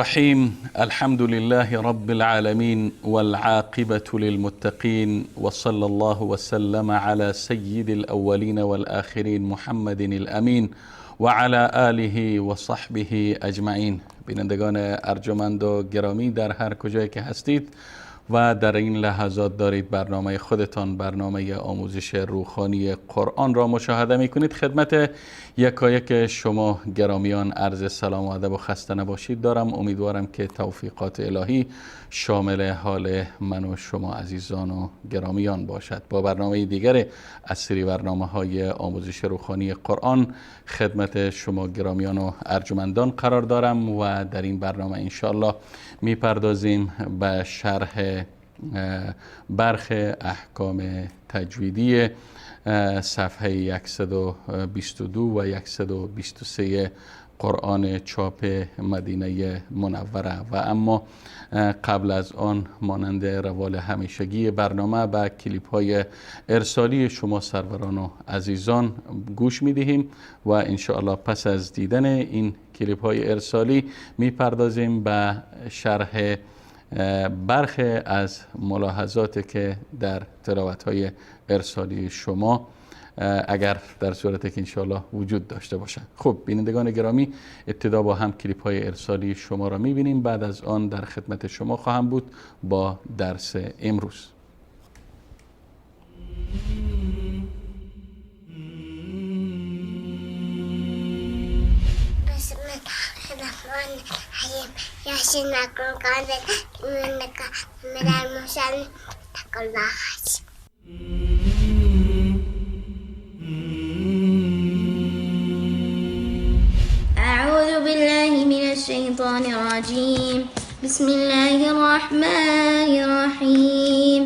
الرحيم. الحمد لله رب العالمين والعاقبة للمتقين، وصلى الله وسلم على سيد الأولين والآخرين محمد الأمين وعلى آله وصحبه أجمعين. بینندگان ارجمند و گرامی در هر کجایی که هستید و در این لحظات دارید برنامه خودتان، برنامه آموزش روحانی قرآن را مشاهده می کنید، خدمت یکایک شما گرامیان عرض سلام و ادب و خسته نباشید دارم. امیدوارم که توفیقات الهی شامل حال من و شما عزیزان و گرامیان باشد. با برنامه دیگر از سری برنامه‌های آموزش روحانی قرآن خدمت شما گرامیان و ارجمندان قرار دارم و در این برنامه انشاءالله میپردازیم به شرح برخ احکام تجویدی صفحه 122 و 123 قرآن چاپ مدینه منوره. و اما قبل از آن مانند روال همیشگی برنامه به کلیپ های ارسالی شما سروران و عزیزان گوش می دهیم و انشاءالله پس از دیدن این کلیپ های ارسالی می پردازیم به شرح برخی از ملاحظاتی که در تلاوت های ارسالی شما اگر در صورتی که انشاءالله وجود داشته باشند. خب بینندگان گرامی، ابتدا با هم کلیپ های ارسالی شما را میبینیم، بعد از آن در خدمت شما خواهم بود با درس امروز. بسم الله الرحمن الرحیم. یاسین نکن کاندل منک من المرسلین تقوا الله حسب. أعوذ بالله من الشيطان الرجيم. بسم الله الرحمن الرحيم.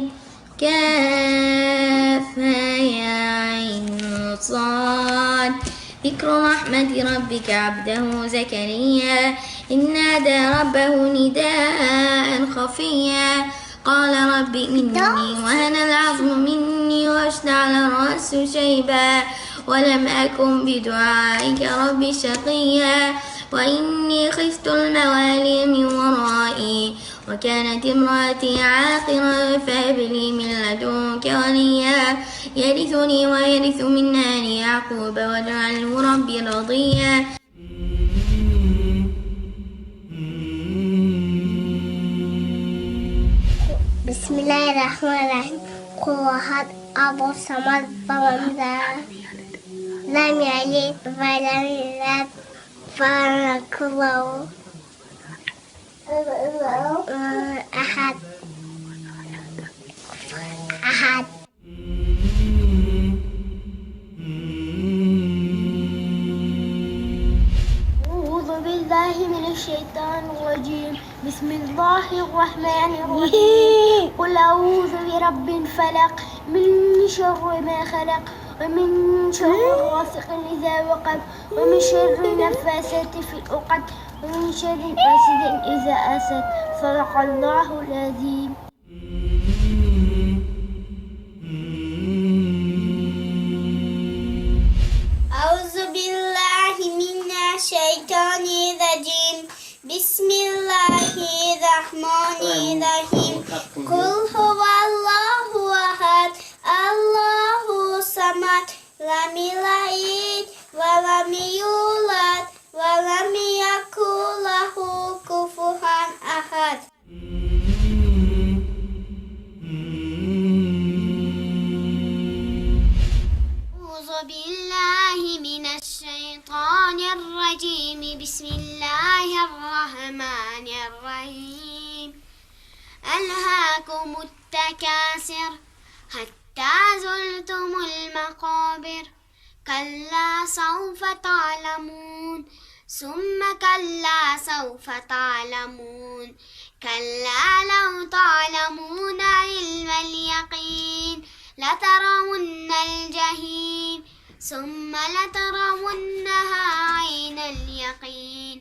كافها يا عين صاد. ذكر رحمة ربك عبده زكريا إذ نادى ربه نداء خفيا قال رب إني وهن العظم مني واشتعل الرأس شيبا ولم أكن بدعائك رب شقيا وإني خفت الموالي من ورائي وكانت امرأتي عاقرا فهب لي من لدنك وليا يرثني ويرث من آل يعقوب واجعله ربي رضيا. بسم الله الرحمن الرحیم. قل احد الله الصمد لم يلد ولم يولد ولم يكن له أحد. أعوذ بالله من الشيطان الرجيم. بسم الله الرحمن الرحيم. قل أعوذ برب الفلق من شر ما خلق ومن شر غاسق إذا وقب ومن شر النفاثات في العقد ومن شر حاسد إذا حسد. صدق الله العظيم. أعوذ بالله من الشيطان الرجيم. بسم الله الرحمن الرحيم. قل هو الله أحد الله الصمد لم يلد ولم يولد ولم يكن له كفوا أحد. أعوذ بالله من الشيطان الرجيم. بسم الله الرحمن الرحيم. ألهاكم التكاثر حتى زرتم المقابر كلا سوف تعلمون ثم كلا سوف تعلمون كلا لو تعلمون علم اليقين لترون الجحيم ثم لترونها عين اليقين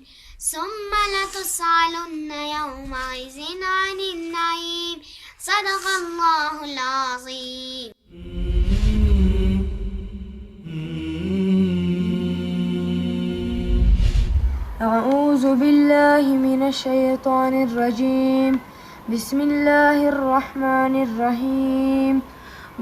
ثم لتسألن يومئذ عن النعيم. صدق الله العظيم. أعوذ بالله من الشيطان الرجيم. بسم الله الرحمن الرحيم.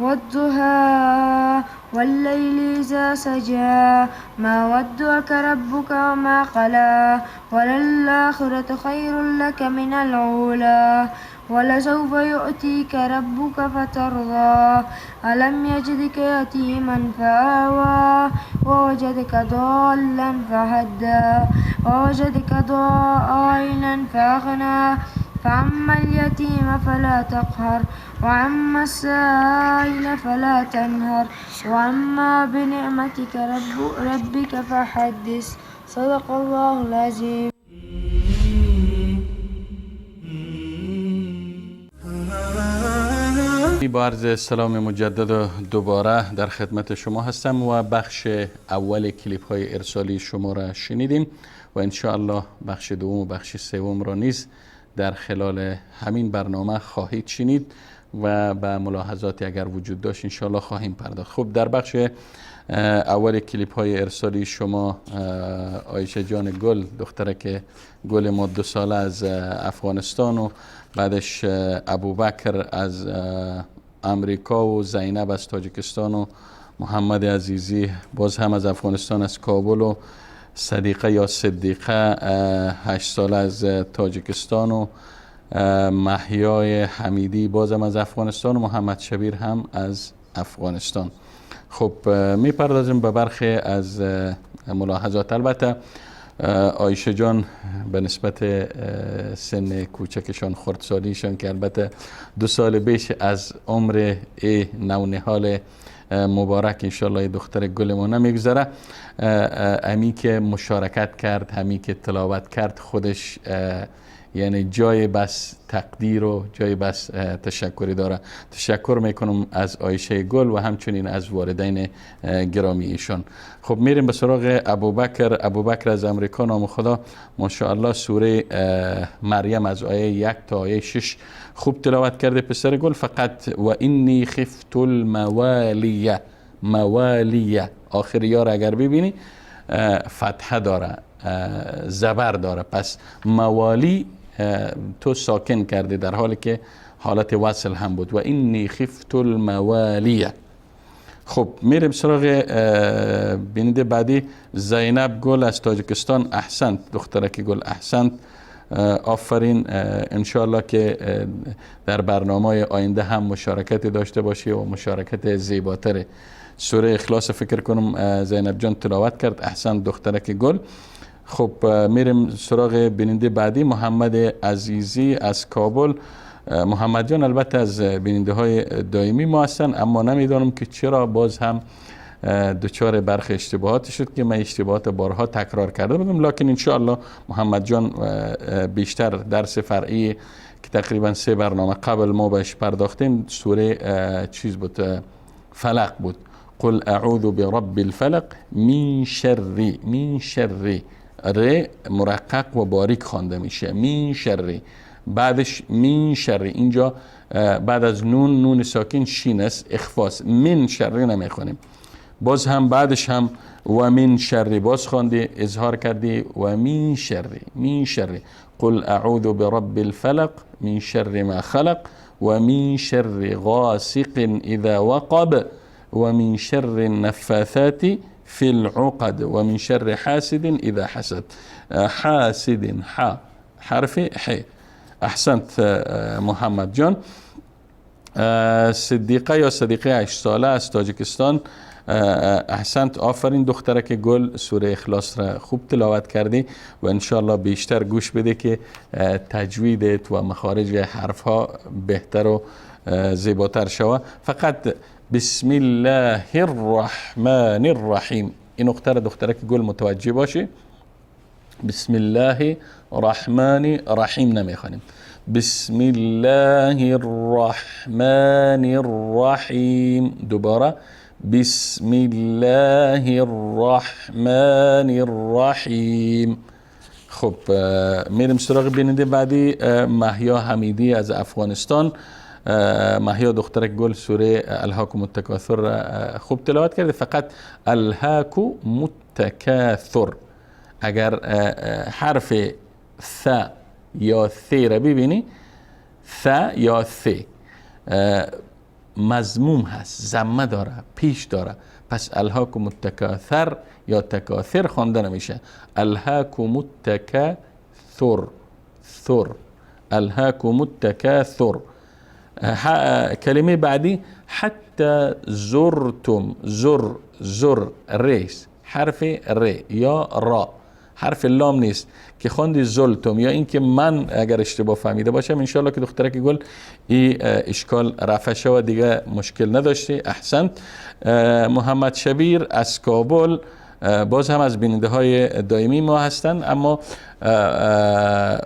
والضحى والليل إذا سجى ما ودعك ربك وما قلى وللآخرة خير لك من الأولى ولسوف يؤتيك ربك فترضى ألم يجدك يتيما فآوى ووجدك ضالا فهدى ووجدك عائلا فأغنى فأما اليتيم فلا تقهر وأما السائل فلا تنهر وأما بنعمتك ربك فحدث. صدق الله العظيم. با عرض سلام مجدد و دوباره در خدمت شما هستم و بخش اول کلیپ های ارسالی شما را شنیدیم و انشاءالله بخش دوم و بخش سوم را نیز در خلال همین برنامه خواهید شنید و به ملاحظاتی اگر وجود داشت انشاءالله خواهیم پرداخت. خب در بخش اول کلیپ های ارسالی شما عایشه جان گل، دخترک گل ما 2 ساله از افغانستان و بعدش ابوبکر از امریکا و زینب از تاجیکستان و محمد عزیزی باز هم از افغانستان از کابل و صدیقه یا صدیقه 8 ساله از تاجیکستان و محیای حمیدی بازم از افغانستان و محمد شبیر هم از افغانستان. خب میپردازیم به برخی از ملاحظات. البته عایشه جان به نسبت سن کوچکشان خردسالیشان که البته 2 سال بیش از عمر نونهال مبارک انشالله دختر گل ما نمیگذره، امی که مشارکت کرد، همی که تلاوت کرد خودش یعنی جای بس تقدیر و جای بس تشکری داره. تشکر میکنم از عایشه گل و همچنین از والدین گرامی ایشان. خب میریم به سراغ ابوبکر از امریکا. نام خدا ماشاءالله سوره مریم از آیه 1 تا آیه 6 خوب تلاوت کرده پسر گل. فقط و اینی خفت الموالیه، موالیه آخر یار اگر ببینی فتحه داره، زبر داره، پس موالی تو ساکن کرده در حالی که حالت وصل هم بود. و اینی خفت الموالیه. خب میریم سراغ بیننده بعدی زینب گل از تاجیکستان. احسنت دخترک گل، احسنت، آفرین. انشاءالله که در برنامه آینده هم مشارکت داشته باشی و مشارکت زیباتر. سوره اخلاص فکر کنم زینب جان تلاوت کرد. احسنت دخترک گل. خب میریم سراغ بیننده بعدی محمد عزیزی از کابل. محمد جان البته از بیننده های دائمی ما هستن، اما نمیدانم که چرا باز هم دچار برخی اشتباهات شد که من اشتباهات بارها تکرار کرده بودم، لکن انشاءالله محمد جان بیشتر درس فرعی که تقریبا 3 برنامه قبل ما بهش پرداختیم سوره چیز بود، فلق بود. قل اعوذ برب الفلق من شر ر مرقق و باریک خوانده میشه، من شر، بعدش من شر، اینجا بعد از نون ساکن شین است، اخفاست، من شر نمیخونیم. باز هم بعدش هم و من شر باز خواندی، اظهار کردی و من شر قل اعوذ برب الفلق من شر ما خلق و من شر غاسق اذا وقب و من شر النفاثات في العقد و من شر حاسد اذا حسد. حاسد حرف ح. احسنت محمد جان. صدیقه یا صدیقه 8 ساله از تاجیکستان. احسنت، آفرین دخترک گل، سوره اخلاص را خوب تلاوت کردی و انشاءالله بیشتر گوش بده که تجویدت و مخارج حرف ها بهتر و زیباتر شوه. فقط بسم الله الرحمن الرحیم این نقطه را دخترک گل متوجه باشی. بسم الله الرحمن الرحیم نمیخوانیم، بسم الله الرحمن الرحیم. دوباره بسم الله الرحمن الرحیم. خب میریم سراغ بیننده بعدی محیا حمیدی از افغانستان. محیا دخترک گل سوره الهاکم التکاثر خوب تلاوت کرده. فقط الهاکم التکاثر، اگر حرف ث یا ث را ببینی، ث یا ث مضموم هست، ضمه داره، پیش داره، پس الهاکم التکاثر یا تکاثر خوانده نمیشه. الهاکم التکاثر، ثر، الهاکم التکاثر. کلمه بعدی حتی زرتم، زر ریس، حرف ر یا را، حرف لام نیست که خواندی زلتم، یا اینکه من اگر اشتباه فهمیده باشم انشالله که دخترک گل این اشکال رفع شد دیگه مشکل نداشتی. احسنت. محمد شبیر از کابل باز هم از بیننده های دائمی ما هستن، اما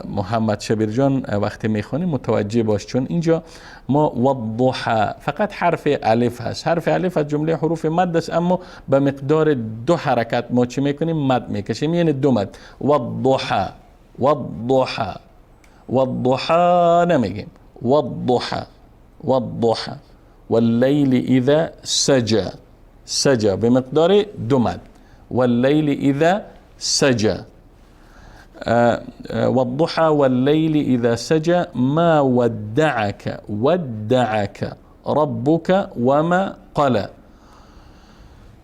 محمد شبیر جان وقتی میخونیم متوجه باش، چون اینجا ما والضحى فقط حرف الف هست. حرف الف از جمله حروف مد است، اما به مقدار 2 حرکت ما چی میکنیم؟ مد میکشیم، یعنی 2 مد. والضحى، والضحى، والضحى نمیگیم، والضحى، والضحى، واللیل اذا سجى، سجى بمقدار 2 مد. واللیل اذا سجى، والضحى والليل إذا سجى ما ودعك، ودعك ربك وما قلى،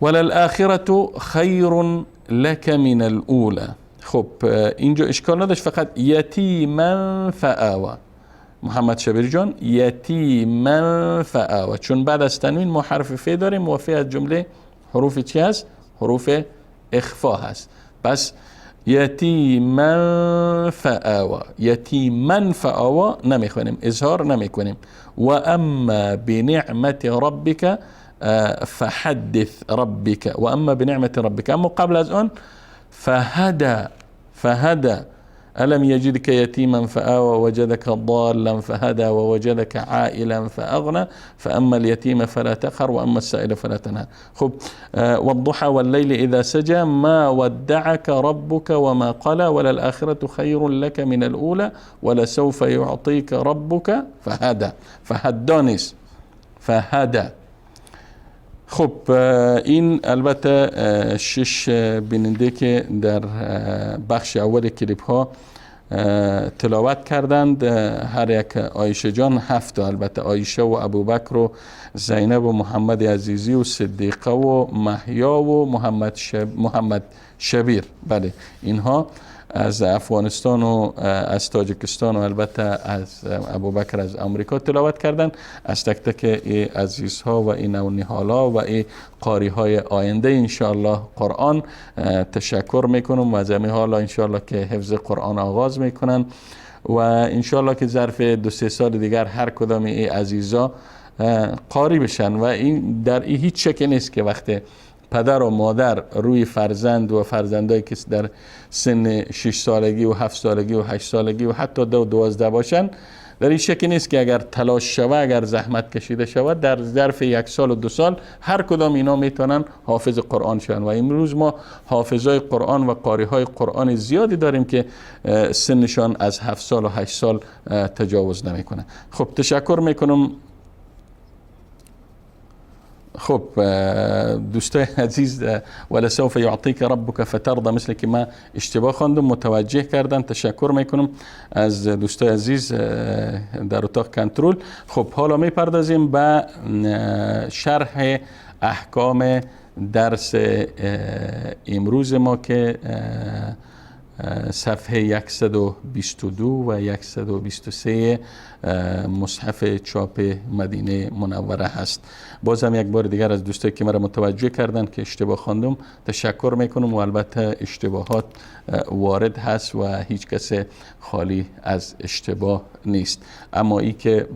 وللآخرة خير لك من الأولى. خب اینجا اشکال نداشت، فقط یتیما فآوى. محمد شبیر جان یتیما فآوى، چون بعد از تنوین ما حرف ف داریم و ف از جمله حروف چی هست؟ حروف اخفا هست. پس یتیما فآوى، یتیما فآوى نمیخونیم، اظهار نمیکنیم. و اما بنعمت ربک فحدث ربک، و اما بنعمت ربک، اما قبل از آن فهدى، فهدى ألم يجدك يتيما فآوى وجدك ضالا فهدى ووجدك عائلا فأغنى فأما اليتيم فلا تقهر وأما السائل فلا تنهر. خب والضحى والليل إذا سجى ما ودعك ربك وما قلى وللآخرة خير لك من الأولى ولسوف يعطيك ربك فهدى. فهدانيس، فهدى. خب این البته 6 بیننده که در بخش اول کلیپ ها تلاوت کردند، هر یک عایشه جان 7 البته، عایشه و ابوبکر و زینب و محمد عزیزی و صدیقه و محیا و محمد شبیر، بله اینها از افغانستان و از تاجیکستان و البته از ابوبکر از امریکا تلاوت کردن. از تک تک ای عزیزها و این نونیحالا و ای قاری های آینده انشاءالله قرآن تشکر میکنم و از همین حالا انشاءالله که حفظ قرآن آغاز میکنن و انشاءالله که ظرف 2-3 سال دیگر هر کدام ای عزیزا قاری بشن و این در این هیچ شکی نیست که وقتی پدر و مادر روی فرزند و فرزندایی که در سن 6 سالگی و 7 سالگی و 8 سالگی و حتی 2 و 12 باشن، در این شکی نیست که اگر تلاش شود، اگر زحمت کشیده شود، در ظرف 1 سال و 2 سال هر کدام اینا میتونن حافظ قرآن شون. و امروز ما حافظای قرآن و قاریهای قرآن زیادی داریم که سنشان از 7 سال و 8 سال تجاوز نمیکنه. خب تشکر میکنم. خب دوستای عزیز، ولسوف یعطیک ربک فترضى مثل که ما اشتباه خواندم متوجه کردن، تشکر میکنم از دوستای عزیز در اتاق کنترل. خب حالا میپردازیم به شرح احکام درس امروز ما که صفحه 122 و 123 مصحف چاپ مدینه منوره هست. بازم یک بار دیگر از دوستایی که مرا متوجه کردن که اشتباه خواندم تشکر میکنم و البته اشتباهات وارد هست و هیچ کس خالی از اشتباه نیست، اما ای که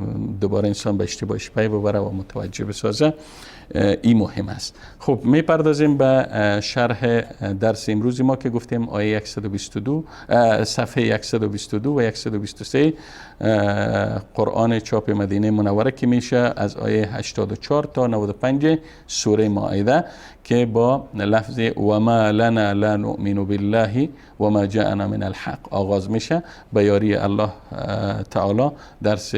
دوباره انسان به اشتباهش پی ببره و متوجه بسازه این مهم است. خب میپردازیم به شرح درس امروزی ما که گفتیم آیه 122 صفحه 122 و 123 قرآن چاپ مدینه منوره که میشه از آیه 84 تا 95 سوره مائده که با لفظ و ما لنا لا نؤمن بالله و ما جاءنا من الحق آغاز میشه. به یاری الله تعالی درس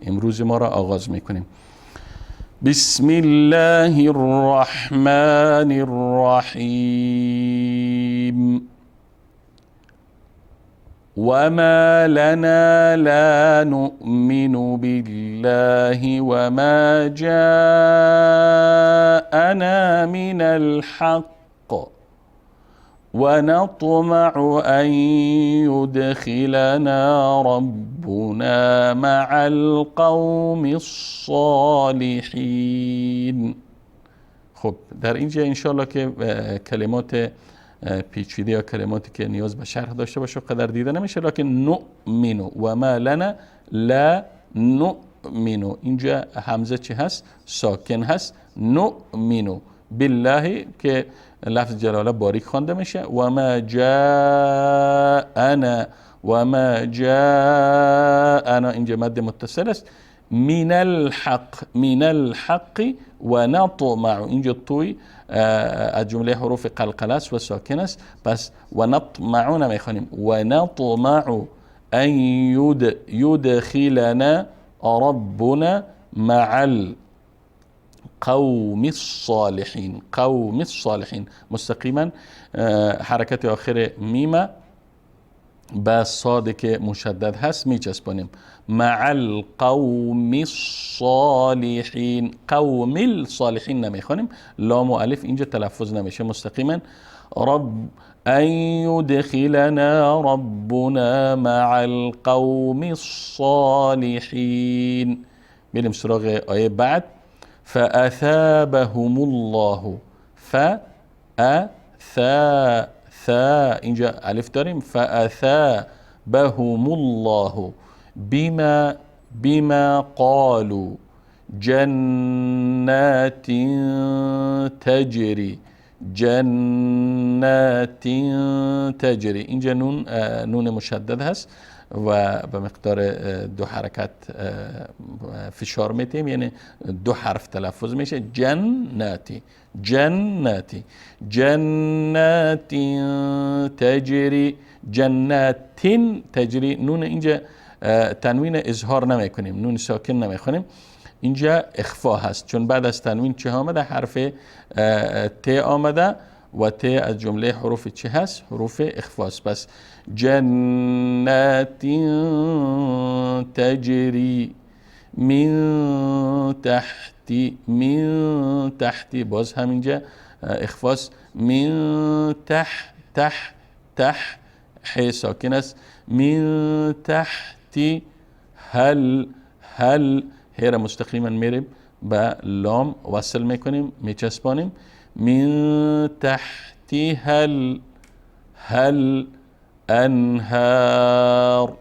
امروز ما را آغاز میکنیم. بسم الله الرحمن الرحیم. وما لنا لا نؤمن بالله وما جاءنا من الحق ونطمع أن يدخلنا ربنا مع القوم الصالحین. خب در اینجا انشاءالله که کلمات پیچیده یا کلماتی که نیاز به شرح داشته باشه قدر دیده نمیشه، لکن نؤمنو و ما لنا لا نؤمنو، اینجا همزه چی هست؟ ساکن هست. نؤمنو بالله که لفظ جلاله باریک خوانده میشه. و ما جاءنا و ما جاءنا اینجا مد متصل است. من الحق و نطمع، اینجا توی از جمله حروف قلقله است و ساکن است، پس و نطمع نمیخوانیم. و نطمع ان یدخلنا ربنا مع قوم الصالحین. قوم الصالحین مستقیما حرکت آخر میمه با صاد که مشدد هست میچسبانیم. مع القوم الصالحین. قوم الصالحین نمیخوانیم، لام و الف اینجا تلفظ نمیشه، مستقیما رب ان یدخلنا ربنا مع القوم الصالحین. بریم سراغ آیه بعد. فاثابهم الله. اینجا الف داریم. فاثابهم الله بما قالوا جنات تجري. جنات تجري اینجا نون مشدد هست و به مقدار دو حرکت فشار میتیم، یعنی دو حرف تلفظ میشه. جناتی جناتی جنات تجری. جنات تجری. نون اینجا تنوین اظهار نمی کنیم، نون ساکن نمی کنیم، اینجا اخفا هست، چون بعد از تنوین چه آمده؟ حرف ت آمده و ت از جمله حروف چه هست؟ حروف اخفاست. پس جنات تجری من تحتی باز همینجا اخفاست. من تحت ح ساکن است. من تحتی هل هر مستقیما میریم با لام وصل میکنیم، میچسبانیم. من تحتی هل انهار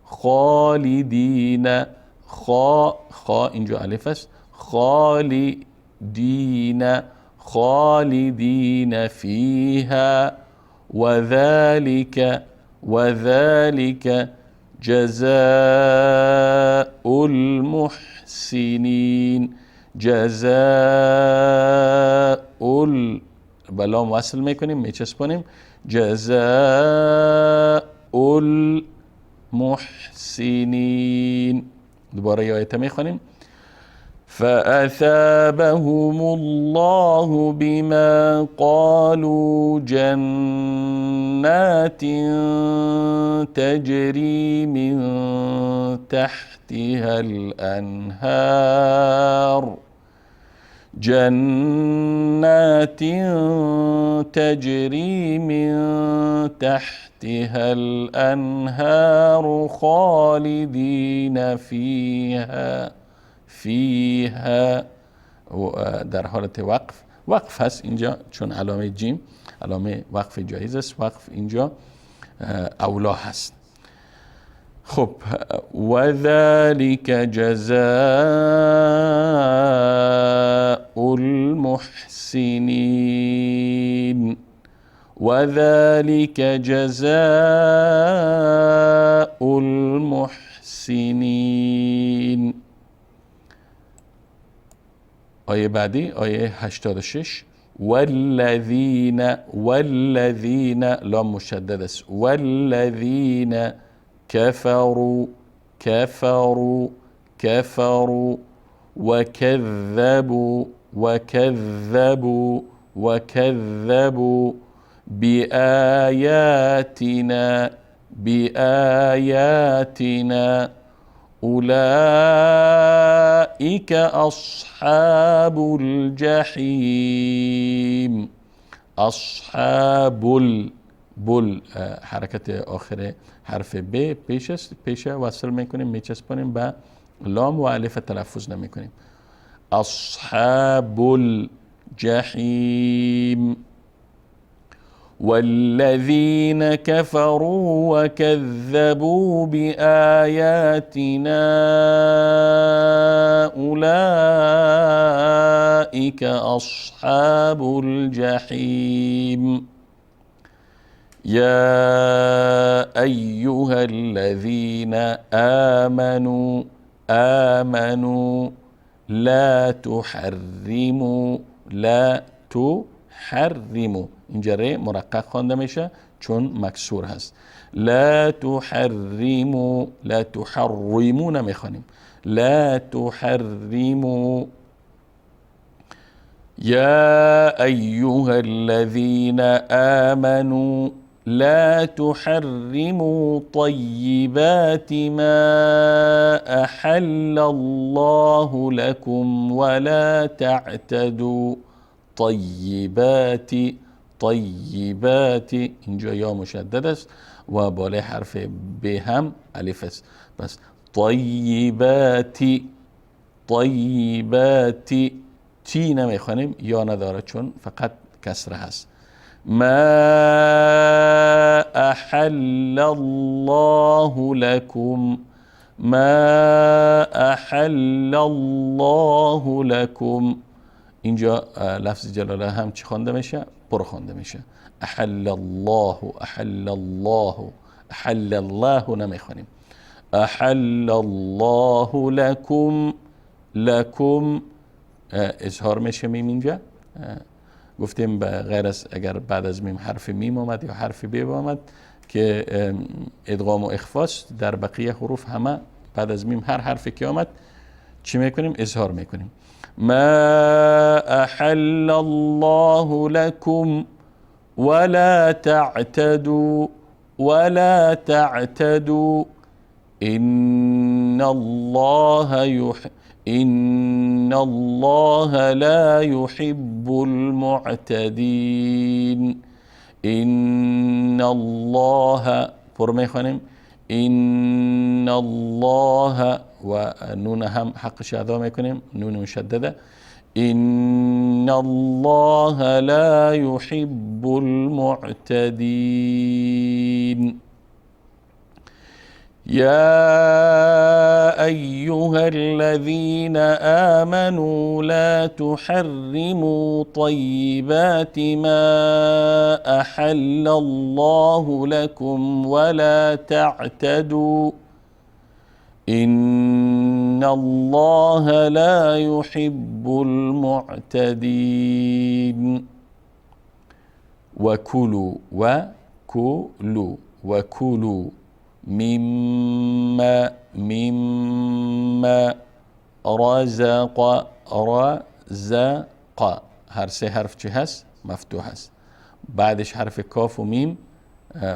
خالدین. خا اینجا الف است. خالدین فیها وذلك جزاء المحسنین. جزاء بلام وصل میکنیم، میچسبانیم. جزاء المحسنین. دوباره آیت میخوانیم. فأثابهم الله بما قالوا جنات تجري من تحتها الأنهار. جنات تجري من تحتها الأنهار خالدين فيها در حالت وقف هست اینجا، چون علامه جیم علامه وقف جایز است، وقف اینجا اولا هست. خب و ذلك جزاء المحسنین. و ذلك جزاء المحسنین. آیه بعدی آیه 86. والذین لام مشدد است. والذین كفروا وكذبوا بآياتنا بآياتنا أولئك أصحاب الجحيم. أصحاب بل حرکت آخر حرف ب پیش است، پیش وصل میکنیم، میچسبونیم به لام و الف تلفظ نمیکنیم. أصحاب الجحيم. والذين كفروا وكذبوا بآياتنا أولئك أصحاب الجحيم. يا أيها الذين آمنوا لا تحرموا اینجا ر مرقق خوانده میشه چون مکسور هست. لا تحرموا نمیخوانیم. لا تحرموا. يا أيها الذين آمنوا لا تحرموا طيبات ما أحل الله لكم ولا تعتدوا. طيبات اینجا یا مشدد است و بالای حرف ب هم الف است. بس طیبات تی نمیخوانیم، یا نداره چون فقط کسره هست. ما احل الله لكم اینجا لفظ جلاله هم چی خوانده میشه؟ پر خوانده میشه. احل الله نمیخوانیم. احل الله لكم اظهار میشه میم اینجا. گفتیم غیر از اگر بعد از میم حرف میم آمد یا حرف ب آمد که ادغام و اخفاست، در بقیه حروف همه بعد از میم هر حرفی که آمد چی میکنیم؟ اظهار میکنیم. ما احل الله لكم ولا تعتدوا إن الله لا يحب المعتدين. إن الله فرمي خانم إن الله و نون هم حقش ادا میکنیم، نون مشدده. إن الله لا يحب المعتدين. يا أيها الذين آمنوا لا تحرموا طيبات ما أحل الله لكم ولا تعتدوا إن الله لا يحب المعتدين. وكلوا مما رزق هر سه حرف چه هست؟ مفتوح هست. بعدش حرف کاف و میم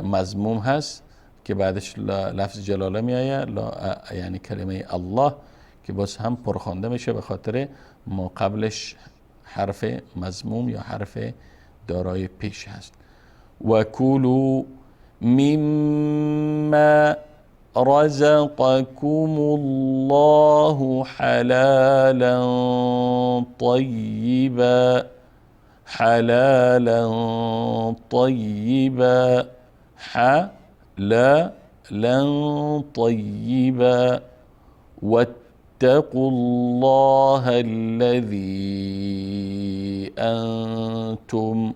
مضموم هست که بعدش لفظ جلاله می آید، یعنی کلمه الله که باز هم پرخوانده میشه به خاطر ما قبلش حرف مضموم یا حرف دارای پیش هست. و کلوا مما رزقكم الله حلالا طيبا واتقوا الله الذي أنتم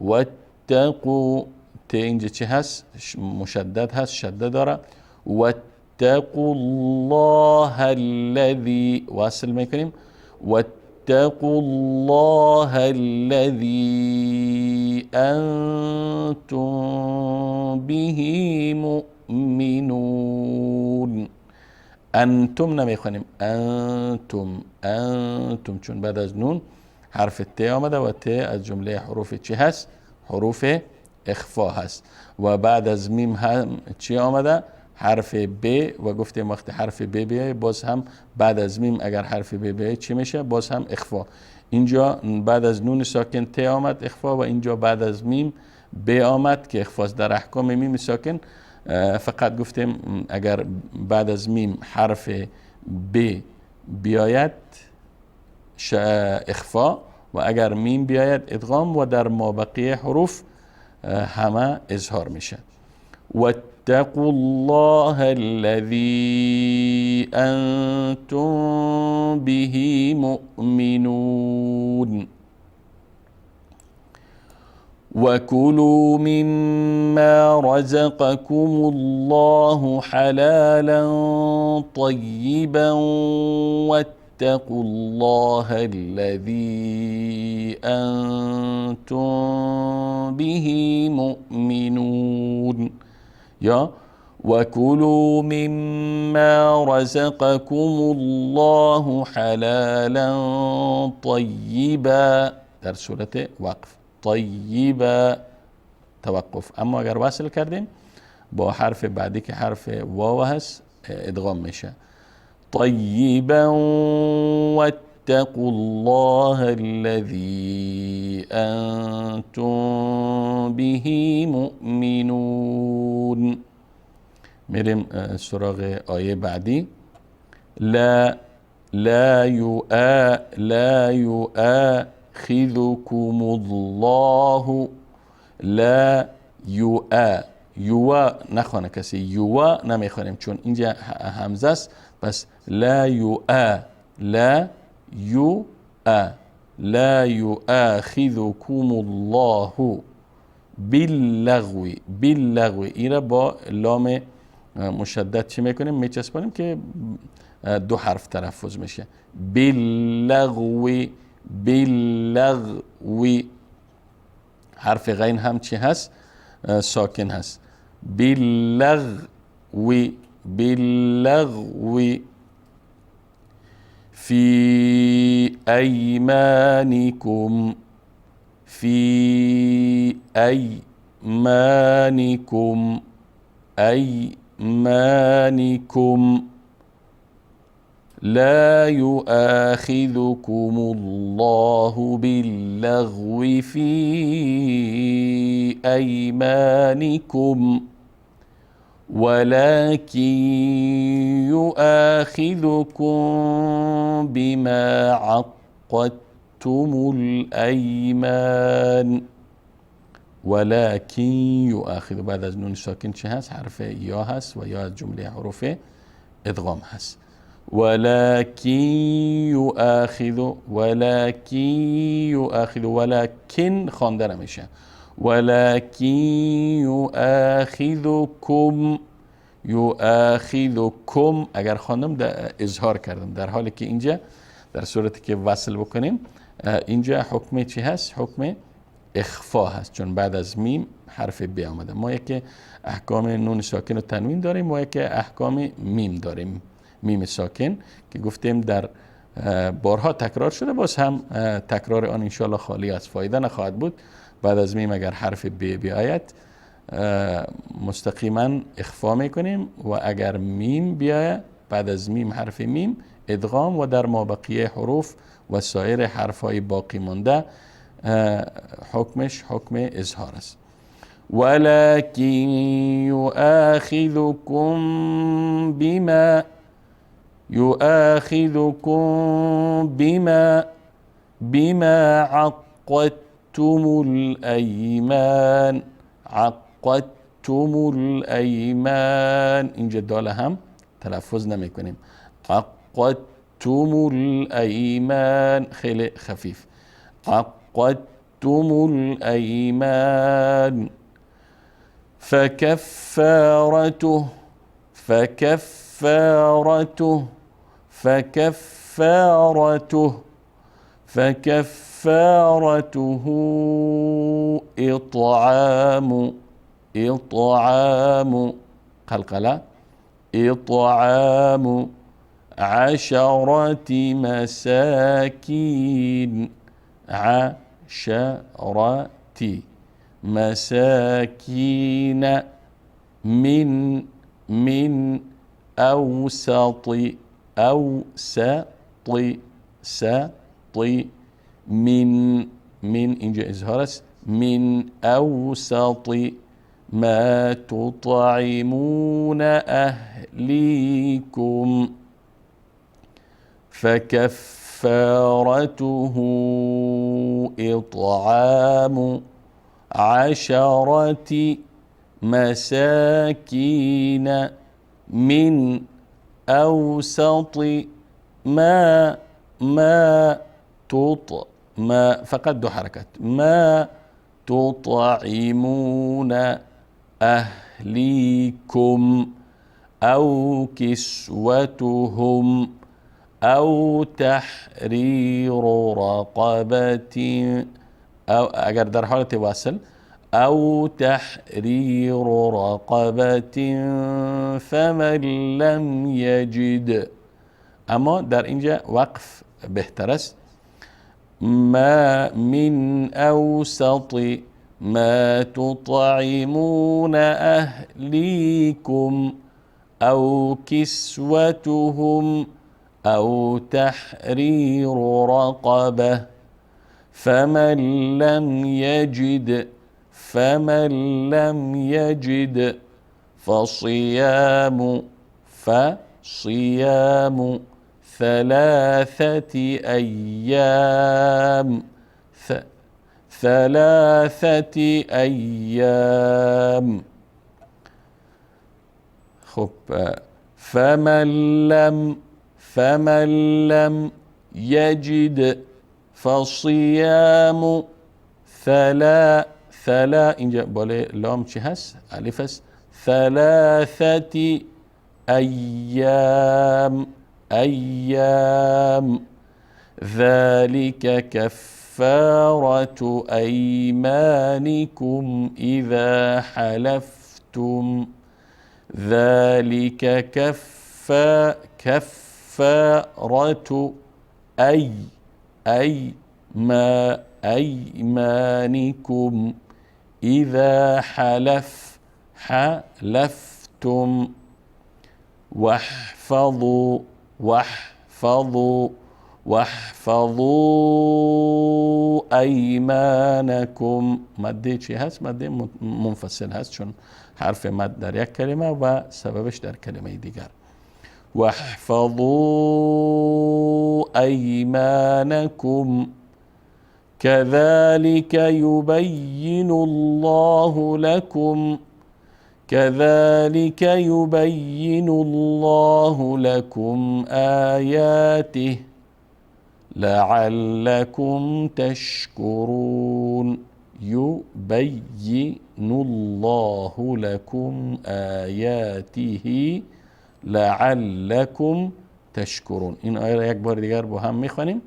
واتقوا اینجا چه هست؟ مشدد هست، شدد داره. واتقوا الله الذي واصل میکنیم. واتقوا الله الذي أنتم به مؤمنون. انتم نمیخوانیم، انتم چون بعد از نون حرف ت آمده و ت از جمله حروف چی هست؟ حروف اخفا هست و بعد از میم هم چی آمده؟ حرف ب و گفتیم وقتی حرف ب بیایه باز هم بعد از میم اگر حرف ب بیایه چی میشه؟ باز هم اخفا. اینجا بعد از نون ساکن ت آمد اخفا و اینجا بعد از میم ب آمد که اخفاست. در احکام میم ساکن فقط گفتیم اگر بعد از میم حرف ب بیاید اخفا و اگر میم بیاید ادغام و در مابقی حروف همه اظهار میشه. واتقوا الله الذي انتم به مؤمنون وكلوا مما رزقكم الله حلالا طيبا واتقوا الله الذي أنتم به مؤمنون. یا وكلوا مما رزقكم الله حلالا طيبا در صورت وقف، طیبا توقف. اما اگر وصل کردیم با حرف بعدی که حرف واو هست ادغام میشه. طیبا واتقوا الله الذي انتم به مؤمنون. میریم سراغ آیه بعدی. لا يؤاخذكم الله لا یوا نخوانه کسی، یوا نمیخوانیم چون اینجا همزه است. پس لا یؤاخذكم الله باللغو. این را با لام مشدد چی میکنیم؟ میچسبانیم که دو حرف تلفظ میشه. باللغو حرف غین هم چی هست؟ ساکن هست. باللغو فی ایمانکم لا يؤاخذكم الله باللغو في أيمانكم ولكن يؤاخذكم بما عقدتم الأيمان. ولكن يؤاخذ بعد از نون ساکن چه هست؟ حرف یا هست و یا جمله حروف ادغام هست. ولكن يؤاخذ ولكن خوانده نمیشه. ولكن يؤاخذكم اگر خواندم اظهار کردم، در حالی که اینجا در صورتی که وصل بکنیم اینجا حکم چی هست؟ حکم اخفا هست چون بعد از میم حرف ب آمده. ما یک احکام نون ساکن و تنوین داریم و یک احکام میم داریم، میم ساکن که گفتیم در بارها تکرار شده، باز هم تکرار آن انشاءالله خالی از فایده نخواهد بود. بعد از میم اگر حرف ب بیاید مستقیما اخفا میکنیم و اگر میم بیاید بعد از میم حرف میم ادغام و در مابقی حروف و سایر حرف های باقی مانده حکمش حکم اظهار است. ولكن يؤاخذكم بما عقدتم الأيمان. اینجا دال هم تلفظ نمی کنیم. عقدتم الأيمان خیلی خفیف. عقدتم الأيمان فكفارته إطعام قلقلة إطعام 10 مساكين 10 مساكين من أوسط من إنجا إزهارس من أوسط ما تطعمون أهليكم فكفارته إطعام 10 مساكين من أوسط ما فقط 2 حركات ما تطعمون أهليكم أو كسوتهم أو تحرير رقبة أو أجر در حالة واصل أو تحرير رقبة فمن لم يجد. اما در اینجا وقف بهتر است. ما من أوسط ما تطعمون أهليكم أو كسوتهم أو تحرير رقبة فمن لم يجد فصيام 3 أيام 3 أيام. خب فمن لم يجد فصيام 3 اینجا بالای لام چی هست؟ الف هست. 3 أيام ذلك كفارة أيمانكم إذا حلفتم. ذلك كفارة أيمانكم إذا حلفتم. واحفظوا أيمانكم. مده چی هست؟ مده منفصل هست چون حرف مد در یک کلمه و سببش در کلمه دیگر. واحفظوا أيمانكم كذلك يبين الله لكم آياته لعلكم تشكرون. يبين الله لكم آياته لعلكم تشكرون. این آیه را یک بار دیگر با هم میخوانیم.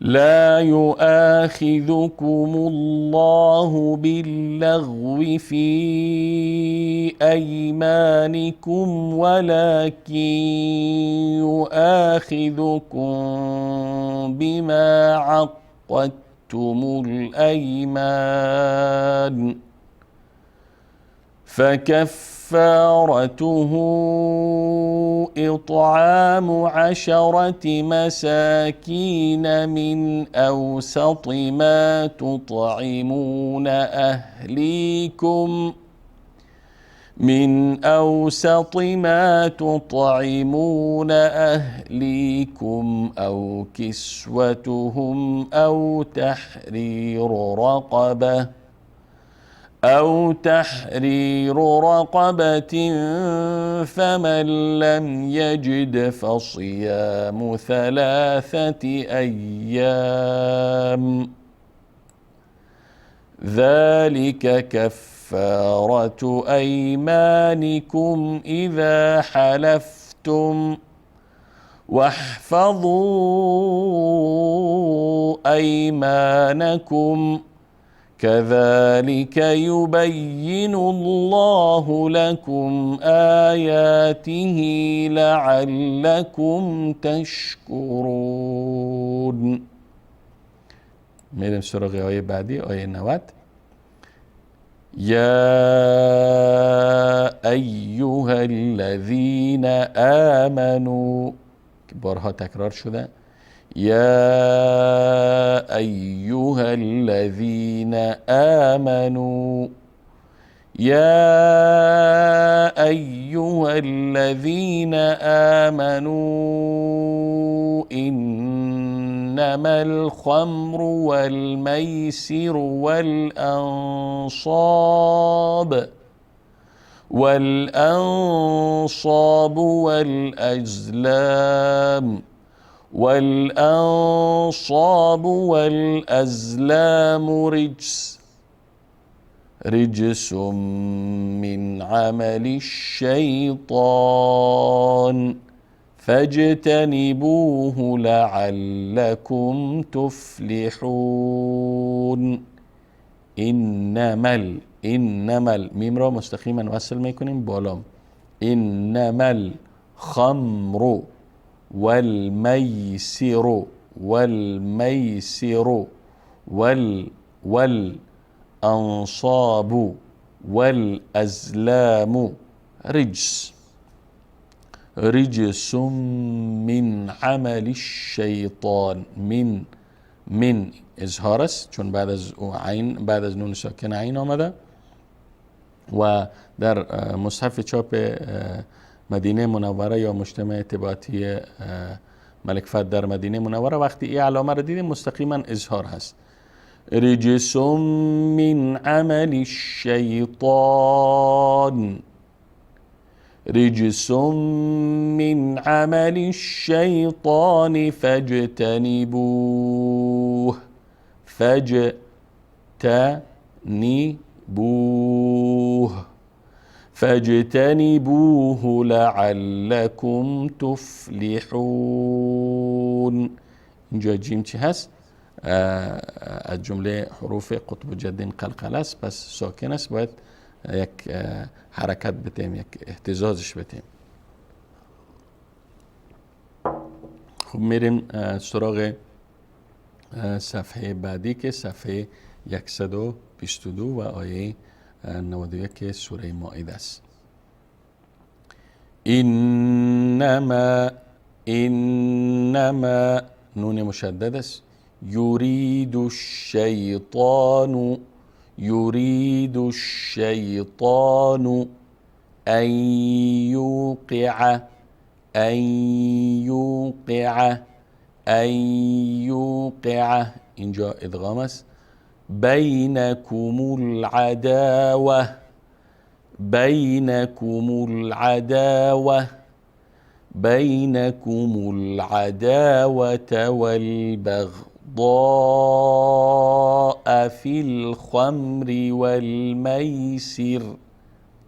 لا يؤاخذكم الله باللغو في أيمانكم ولكن يؤاخذكم بما عقدتم الأيمان فكفارته إطعام 10 مساكين من أوسط ما تطعمون أهليكم أو كسوتهم أو تحرير رقبة فمن لم يجد فصيام 3 أيام ذلك كفارة أيمانكم إذا حلفتم واحفظوا أيمانكم كذلك يبين الله لكم آياته لعلكم تشكرون. میریم سراغ آیه بعدی، آیه 90. یا ایها الذین آمنوا، که بارها تکرار شده. یا ایها الذین آمنوا، یا ایها الذین آمنوا انما الخمر والمیسر والأنصاب والأزلام رجس من عمل الشيطان فاجتنبوه لعلكم تفلحون. انما میم را مستقیما وصل میکنیم بالام. انما الخمر والمیسر والأنصاب والأزلام رجس من عمل الشیطان. من اظهار است چون بعد از نون ساکن عین آمده و در مصحف چاپ مدینه منوره یا مجتمع اطباعاتی ملک فهد در مدینه منوره وقتی این علامه را دیدیم مستقیما اظهار هست. رجس من عمل الشیطان، رجس من عمل الشیطان فاجتنبوه لعلكم تفلحون. اینجا جیم چی هست؟ از جمله حروف قطب جدین قلقل است، پس ساکن است، باید یک حرکت بتیم، یک اهتزازش بتیم. خب میریم سراغ صفحه بعدی که صفحه 122 و آیه 91 سوره مائده است. انما نون مشدد است. یرید الشیطان ان یوقع اینجا ادغام است. بینکم العداوة والبغضاء في الخمر والميسر،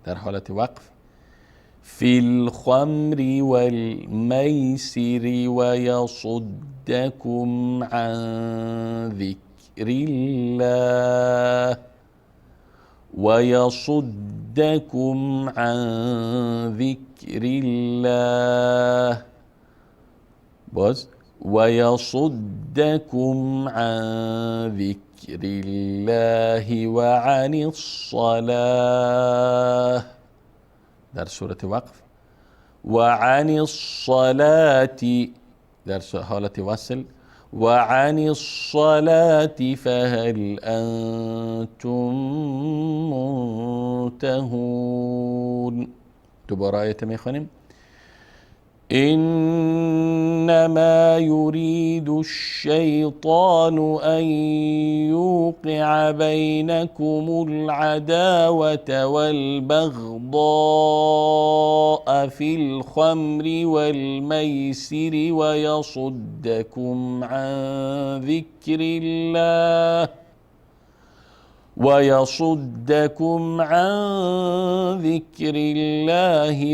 در حالت وقف، في الخمر والميسر ويصدكم عن ذكر الله باز ويصدكم عن ذكر الله وعن الصلاة، در سورة وقف، وعن الصلاة در حالة وصل، وعن الصلاة فهل أنتم منتهون. دوباره آیت میخونیم. إنما يريد الشيطان أن يوقع بينكم العداوة والبغضاء في الخمر والميسر ويصدكم عن ذكر الله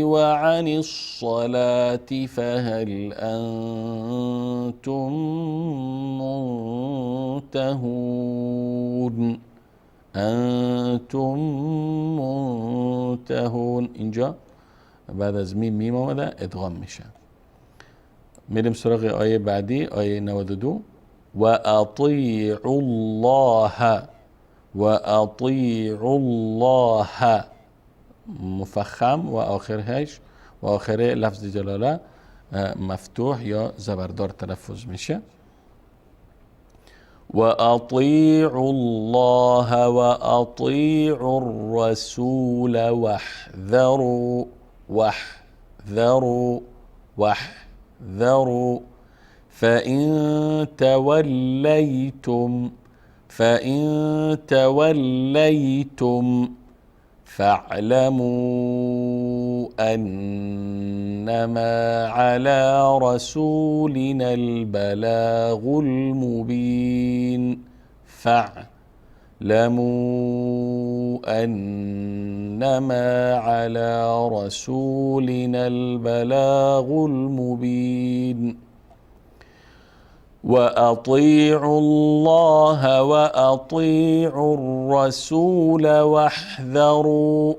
وعن الصلاة فهل أنتم منتهون. اینجا بعد از میم آمده ادغام میشه. میریم سراغ آیه بعدی، آیه 92. وأطيعوا الله، وأطيعوا الله مفخم و آخره لفظ جلاله مفتوح یا زبردار تلفظ میشه. وأطيعوا الله وأطيعوا الرسول واحذروا فإن توليتم فاعلموا أنما على رسولنا البلاغ المبين. فاعلموا أنما على رسولنا البلاغ المبين. وأطيعوا الله وأطيعوا الرسول واحذروا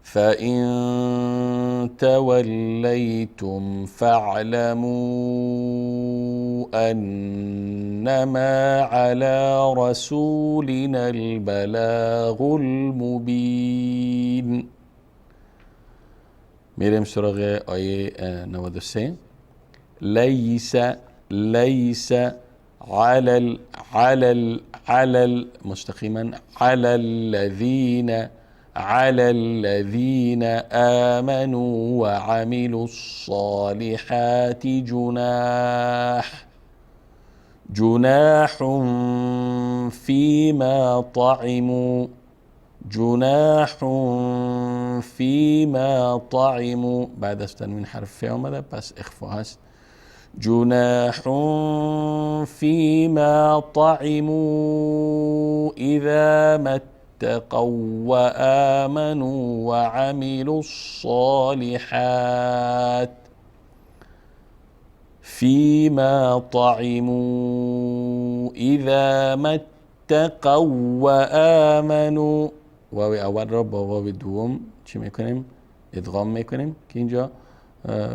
فإن توليتم فاعلموا أنما على رسولنا البلاغ المبين. میریم سراغ آیه 93. ليس على مستقيما على الذين آمنوا وعملوا الصالحات جناح فيما طعموا بعد از تنوین حرف فی آمده پس اخفا هست. جناح فيما طعموا إذا ما اتقوا وآمنوا وعملوا الصالحات فيما طعموا إذا ما اتقوا وآمنوا. واو اول را با واو دوم چی میکنیم؟ ادغام میکنیم که اینجا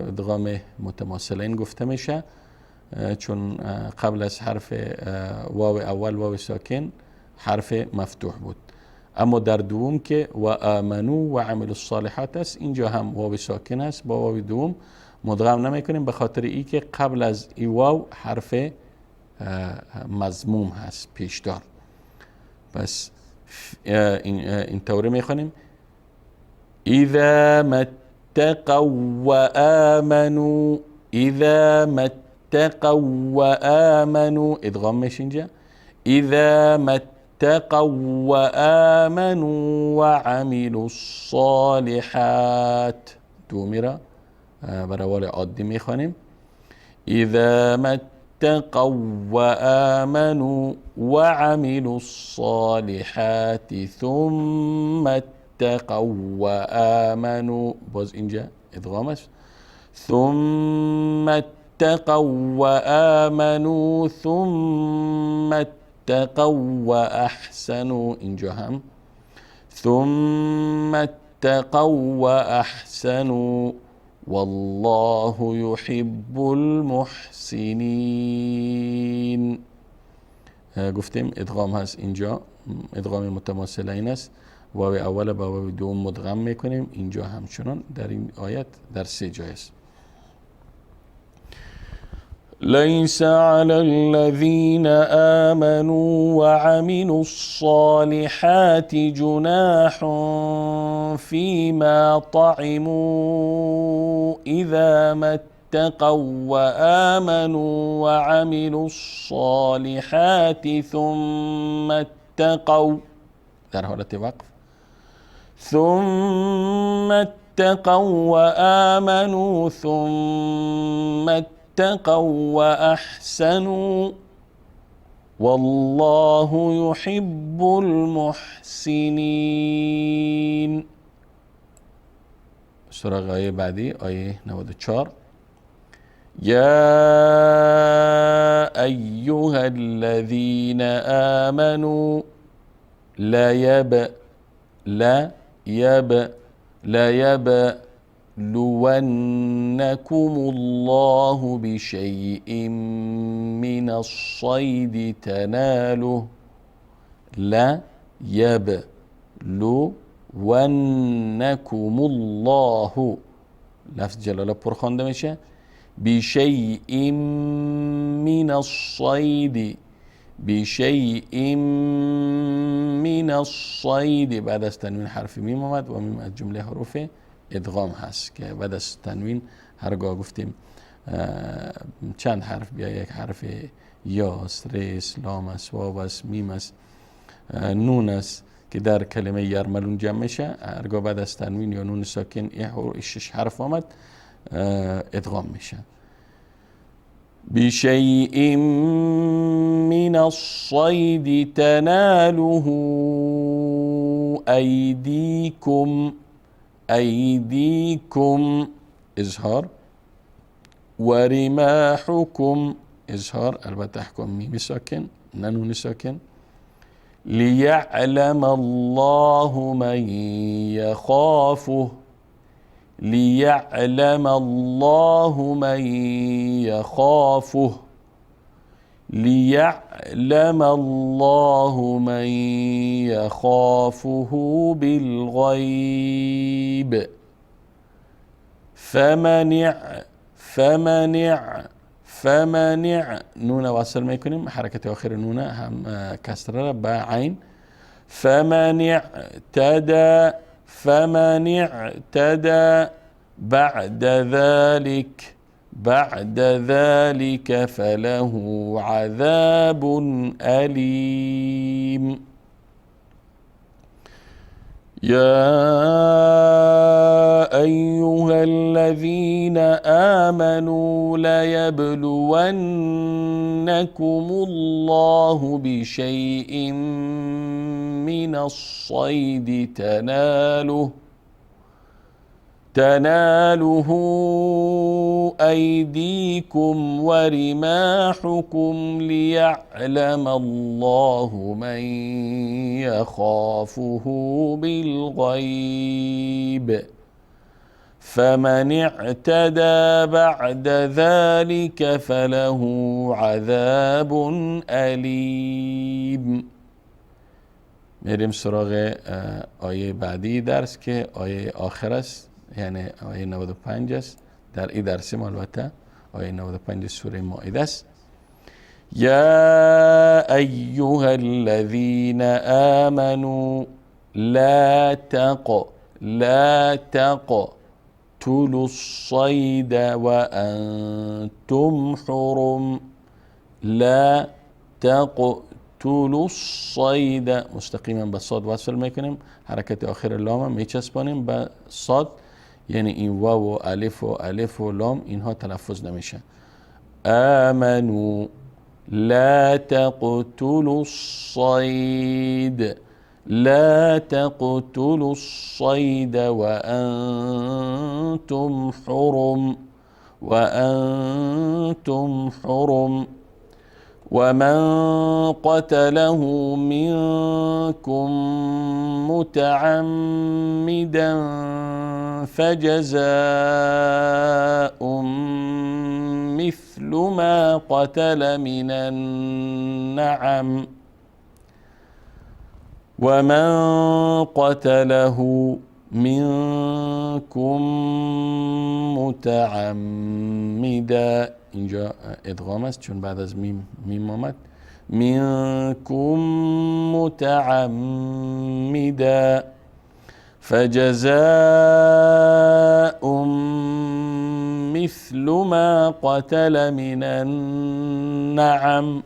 ادغام متماثلین گفته میشه، چون قبل از حرف واو اول واو ساکن حرف مفتوح بود، اما در دوم که و آمنو و عمل الصالحات است اینجا هم واو ساکن است، با واو دوم مدغم نمی کنیم به خاطر ای که قبل از ای واو حرف مضموم هست پیشدار. پس این طوری می خونیم اذا ما اتقوا وآمنوا إذا ما اتقوا وآمنوا ادغام میشه اینجا إذا ما اتقوا وآمنوا وعملوا الصالحات دومی را برای عادی میخوانیم إذا ما اتقوا وآمنوا وعملوا الصالحات ثم اتقوا وآمنوا باز اینجا ادغام است ثم اتقوا وآمنوا ثم اتقوا وأحسنوا اینجا هم ثم اتقوا وأحسنوا والله يحب المحسنين. گفتیم ادغام هست اینجا، ادغام متماثلین است، واو اول با واو دوم مدغم میکنیم، اینجا همچنان در این آیت در 3 جای است. ليس على الذين آمنوا وعملوا الصالحات جناح فيما طعموا إذا ما اتقوا وآمنوا وعملوا الصالحات ثم اتقوا در حالت وقف ثم اتقوا وآمنوا ثم اتقوا وأحسنوا والله يحب المحسنين. سراغ آیه بعدی آیه 94 يا أيها الذين آمنوا لا الله بشيء من الصيد تناله لا يبلونكم الله لفظ جلاله پر خوانده میشه بشيء من الصيد بشيء من الصيد بعد از تنوین حرف میم اومد و میم از جمله حروف ادغام هست که بعد از تنوین هرگاه گفتیم چند حرف بیا یک حرف یاست ریس لام است واو است میم است نون است که در کلمه یرملون جمع میشه هرگاه بعد از تنوین یا نون ساکن شش حرف آمد ادغام میشه بشيء من الصيد تناله أيديكم إظهار ورماحكم إظهار البته أحكم ميم ساكن نون ساكن ليعلم الله من يخافه ليعلم الله من يخافه ليعلم الله من يخافه بالغيب فمنع نون وصل ما يكونم حركة آخر نون هم كسر با عين فمن اعتدى بعد ذلك فله عذاب أليم يا أيها الذين آمنوا ليبلونكم الله بشيء من الصيد تناله أيديكم ورماحكم ليعلم الله من يخافه بالغيب فمن اعتدى بعد ذلك فله عذاب أليم. میریم سراغ آیه بعدی درس که آیه آخر است، یعنی آیه 95 است. در این درس ما البته آیه 95 سوره مائده است. یا ایها الذین آمنوا لا تقتلوا الصید وانتم حرم. لا تقتلوا الصید مستقیما به صاد وصل میکنیم، حرکت آخر لام میچسبانیم به صاد، یعنی این واو و الف و لام اینها تلفظ نمیشه. آمنوا لا تقتلوا الصید لا تقتلوا الصید وأنتم حرم ومن قتله منكم متعمدا فجزاء مثل ما قتل من النعم ومن قتله منكم متعمدا، اینجا ادغام است چون بعد از میم آمد. منكم متعمدا فجزاء مثل ما قتل من النعم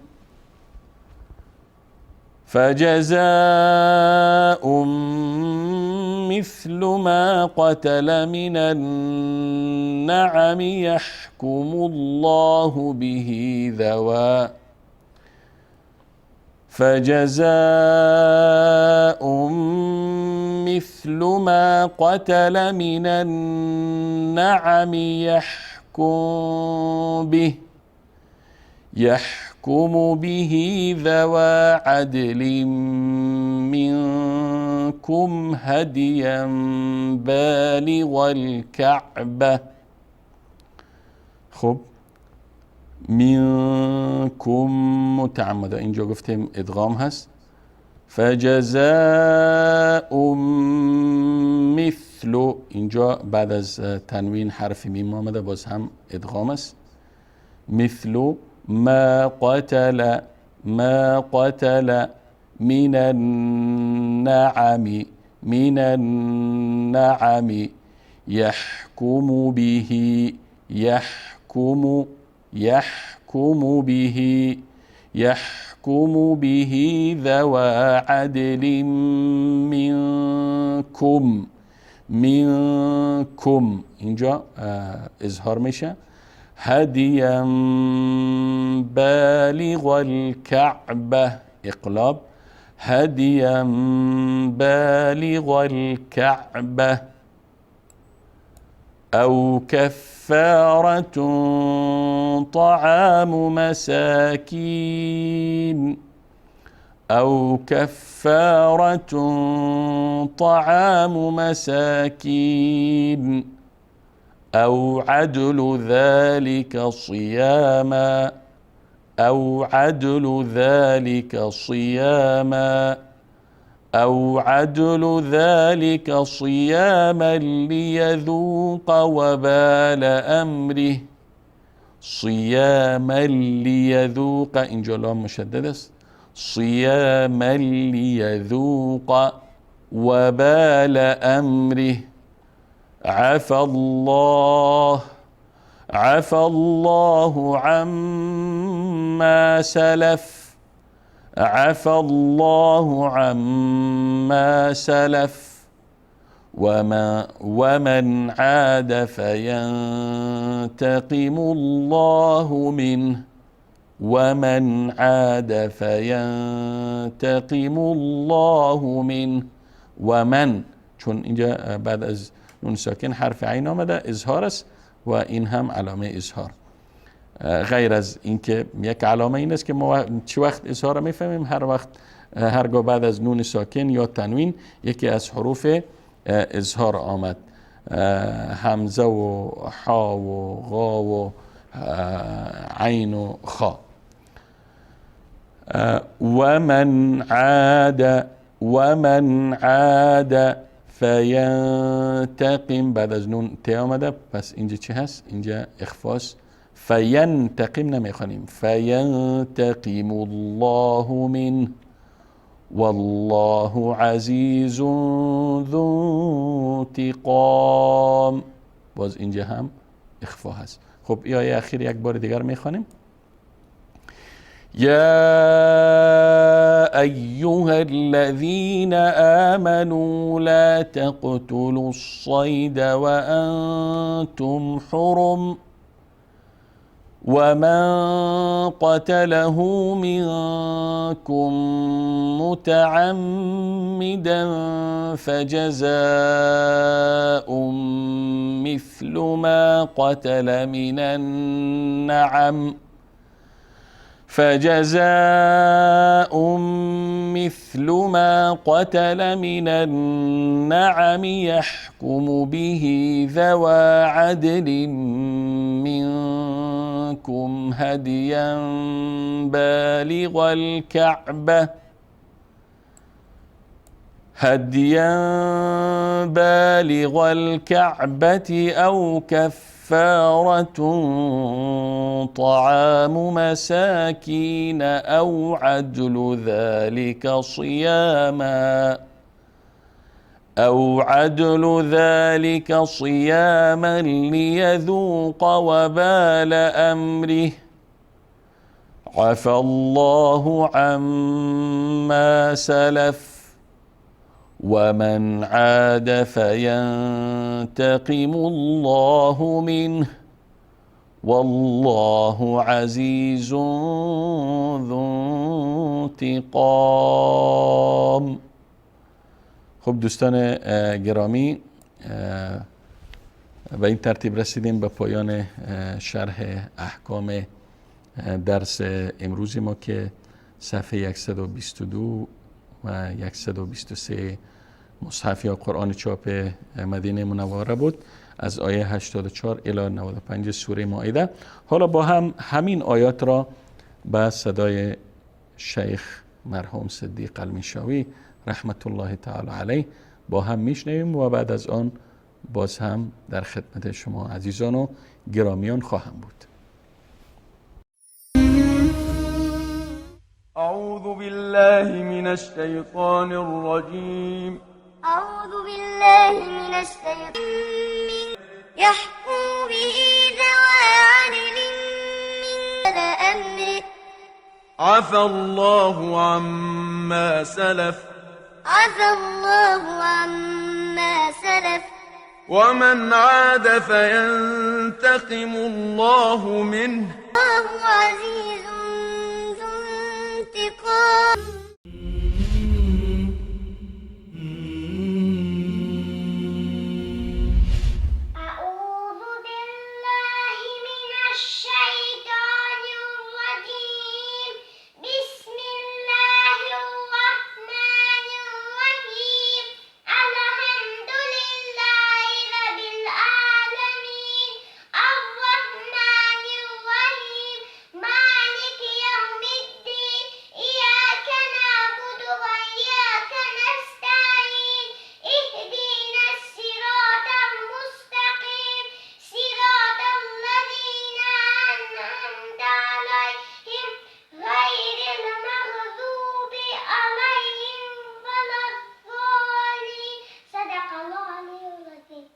فجزاء مثل ما قتل من النعم يحكم الله به ذوى فجزاء مثل ما قتل من النعم يحكم به ذوى عدل منكم هديا بالغ الكعبة. خب منكم متعمدة، اینجا گفتیم ادغام هست. فجزاء مثل، اینجا بعد از تنوین حرف میم آمده، باز هم ادغام است. مثل ما قتل من النعم يحكم به ذوى عدل منكم اینجا اظهار میشه. هدیا بالغ الكعبة اقلاب. هدیا بالغ الكعبة أو كفارة طعام مساكين أو عدل ذلك صياما ليذوق وبال أمره. صياما ليذوق اینجا لام مشدد است. صياما ليذوق وبال أمره. عفى الله عما سلف ومن عاد فينتقم الله منه. ومن چون اینجا بعد از نون ساکن حرف عین آمده، اظهار است و این هم علامه اظهار. غیر از اینکه یک علامه این است که ما چه وقت اظهار میفهمیم، هرگاه بعد از نون ساکن یا تنوین یکی از حروف اظهار آمد، همزه و حا و غا و عین و خا. ومن عاد فینتقم، بعد از نون ت آمده، پس اینجا چی هست؟ اینجا اخفاست. فینتقم نمیخوانیم. فینتقم الله منه والله عزیز ذو انتقام، باز اینجا هم اخفا هست. خب این آیه اخیر یک بار دیگر میخوانیم. يا أيها الذين آمنوا لا تقتلوا الصيد وأنتم حرم ومن قتله منكم متعمدا فجزاء مثل ما قتل من النعم يحكم به ذوى عدل منكم هديا بالغ الكعبة أو كفارة طعام مساكين أو عدل ذلك صياما ليذوق وبال أمره. عفى الله عما سلف ومن عاد فينتقم الله منه والله عزيز ذو انتقام. خب دوستان گرامی، به این ترتیب رسیدیم به پایان شرح احکام درس امروزی ما که صفحه 122 و 123 مصحف یا قرآن چاپ مدینه منوره بود، از آیه 84 الی 95 سوره مائده. حالا با هم همین آیات را به صدای شیخ مرحوم صدیق المنشاوی رحمت الله تعالی علیه با هم میشنویم و بعد از آن باز هم در خدمت شما عزیزان و گرامیان خواهم بود. اعوذ بالله من الشیطان الرجیم. أعوذ بالله من الشيطان يحكم به ذوى عدل من الأمر عفى الله عما سلف عفى الله عما سلف ومن عاد فينتقم الله منه الله عزيز ذو انتقام. أعوذ بالله من الشيطان الرجيم. بسم الله الرحمن الرحيم. الحمد لله رب العالمين الرحمن الرحيم مالك يوم الدين إياك نعبد وإياك نستعين اهدنا الصراط المستقيم صراط الذين أنعمت عليهم غير المغضوب عليهم ولا الضالين. صدق الله العلي العظيم.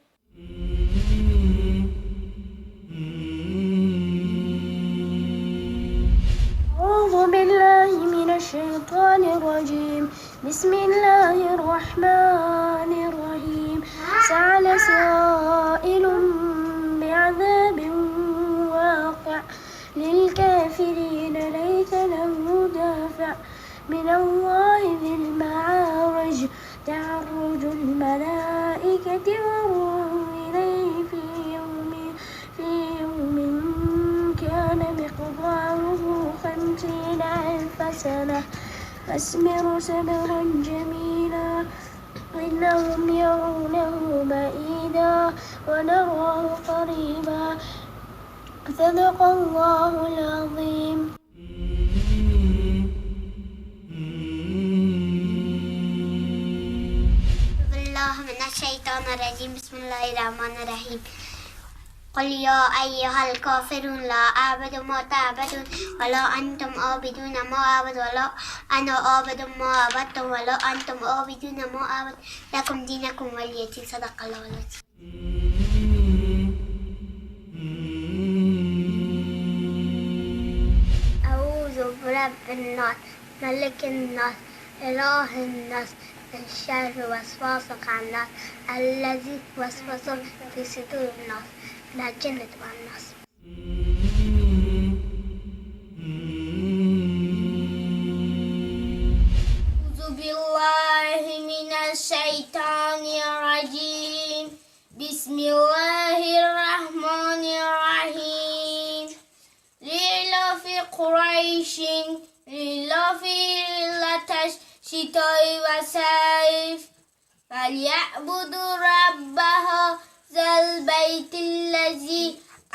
أعوذ بالله من الشيطان الرجيم. بسم الله الرحمن الرحيم. سأل سائل بعذاب واقع للكافرين ليس له دافع من الله ذي المعارج تعرج الملائكة والروح إليه في يوم كان مقداره 50,000 سنة فاصبر صبرا جميلا إنهم يرونه بعيدا ونراه قريبا. صدق الله العظيم. بالله من الشيطان الرجيم. بسم الله الرحمن الرحيم. قل يا أيها الكافرون لا أعبد ما تعبدون ولا أنتم عابدون ما أعبد ولا أنا عابد ما عبدتم ولا أنتم عابدون ما أعبد لكم دينكم ولي دين. صدق الله العظيم. أعوذ برب الناس ملك الناس إله الناس من شر وسواس الخناس الذي يوسوس في صدور الناس من الجنة والناس. أعوذ بالله من الشيطان الرجيم. بسم الله الرحمن الرحيم. لإلاف قريش لإلاف ليلة الشتاء والصيف فليعبدوا رب هذا البيت الذي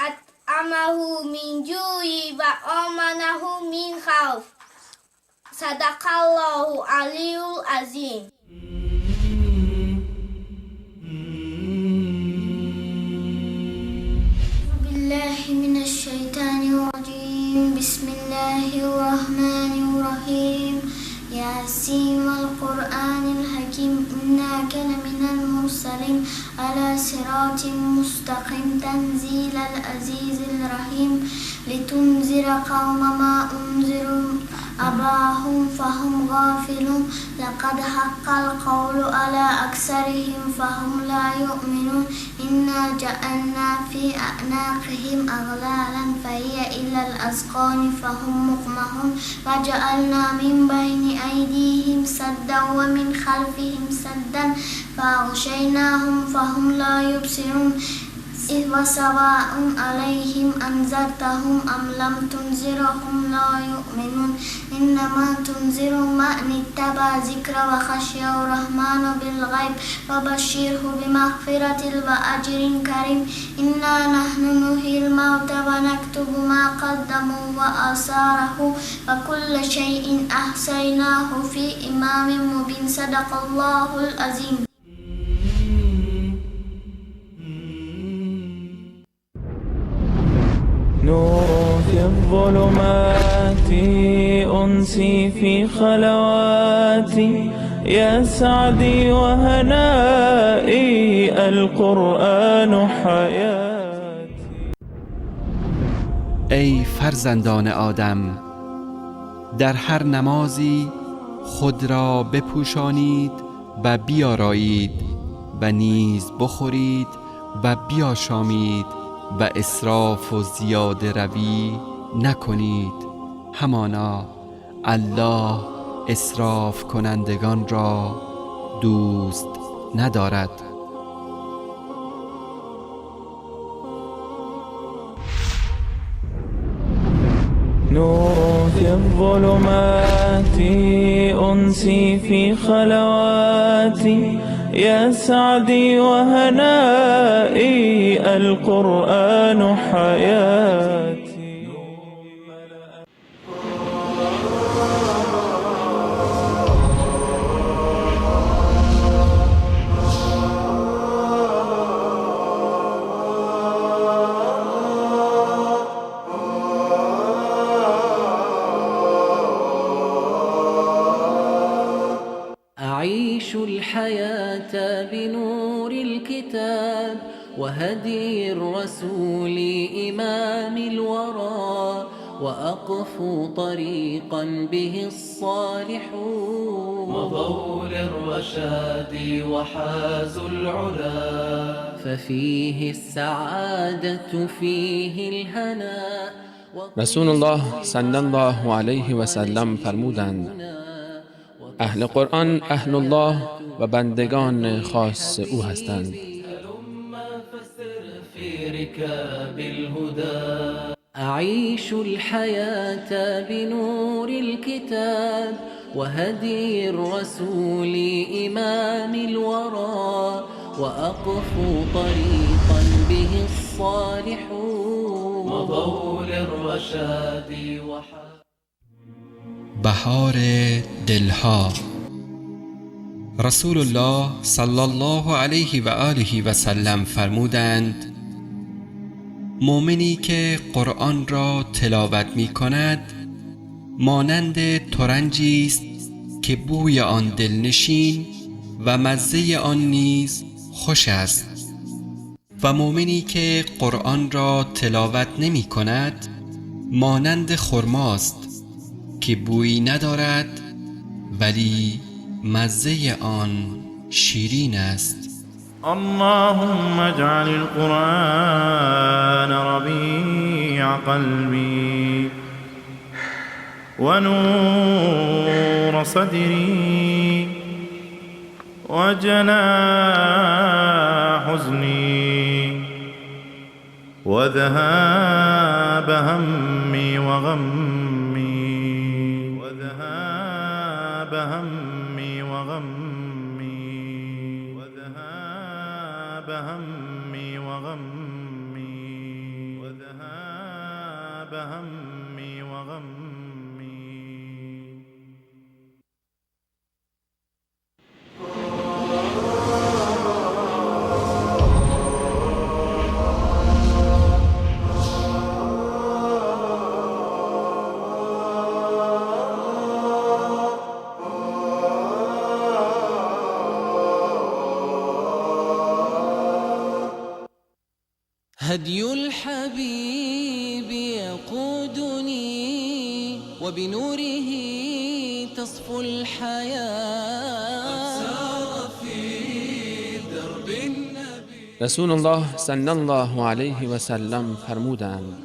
أطعمه من جوع وآمنه من خوف. صدق الله العلي العظيم. بالله من الشيطان الرجيم. بسم الله الرحمن الرحيم. ياسين والقرآن الحكيم إنك لمن المرسلين على صراط مستقيم تنزيل العزيز الرحيم لتنذر قوم ما أنذروا آباءهم فهم غافلون لقد حق القول على أكثرهم فهم لا يؤمنون إنا جعلنا في أعناقهم أغلالا فهي إلى الأذقان فهم مقمحون وجعلنا من بين أيديهم سدا ومن خلفهم سدا فأغشيناهم فهم لا يبصرون وسواء عليهم أنذرتهم أم لم تنذرهم لا يؤمنون إنما تنذر من اتبع ذكر وخشي الرحمن بالغيب فبشره بمغفرة وأجر كريم إنا نحن نحيي الموتى ونكتب ما قدموا وآثاره وكل شيء أحصيناه في إمام مبين صدق الله العظيم. نور في الظلمات أنسي في خلواتي يا سعدي وهنائي القرآن حياتي. ای فرزندان آدم، در هر نمازی خود را بپوشانید و بیارایید و نیز بخورید و بیاشامید و اسراف و زیاده روی نکنید، همانا الله اسراف کنندگان را دوست ندارد. نور في الظلمات أنسي في خلواتي يا سعدي وهنائي القرآن حياتي. أعيش الحياة بنور الكتاب وهدي الرسول إمام الورى وأقف طريقا به الصالحون مضوا للرشاد وحازوا العلا ففيه السعادة فيه الهنا. رسول الله صلی الله علیه و سلم فرمودند اهل قرآن اهل الله و بندگان خاص او هستند. أعيش الحياة بنور الكتاب وهدي الرسول إمام الورى وأقف طريقا به الصالحون مضوا للرشاد بهار دلها. رسول الله صلی الله علیه و آله و سلم فرمودند مؤمنی که قرآن را تلاوت می کند مانند ترنجی است که بوی آن دلنشین و مزه آن نیز خوش است، و مؤمنی که قرآن را تلاوت نمی کند مانند خرماست که بویی ندارد ولی مزه آن شیرین است. اللهم اجعل القرآن ربيع قلبي ونور صدري وجلاء حزني وذهاب همي وغمي وذهاب همي وغمي وذهاب همي وغمي وذهاب همي وغمي. هدي الحبيب يقودني وبنوره تصفو الحياة سار في درب النبي. رسول الله صلی الله علیه و سلم فرمودند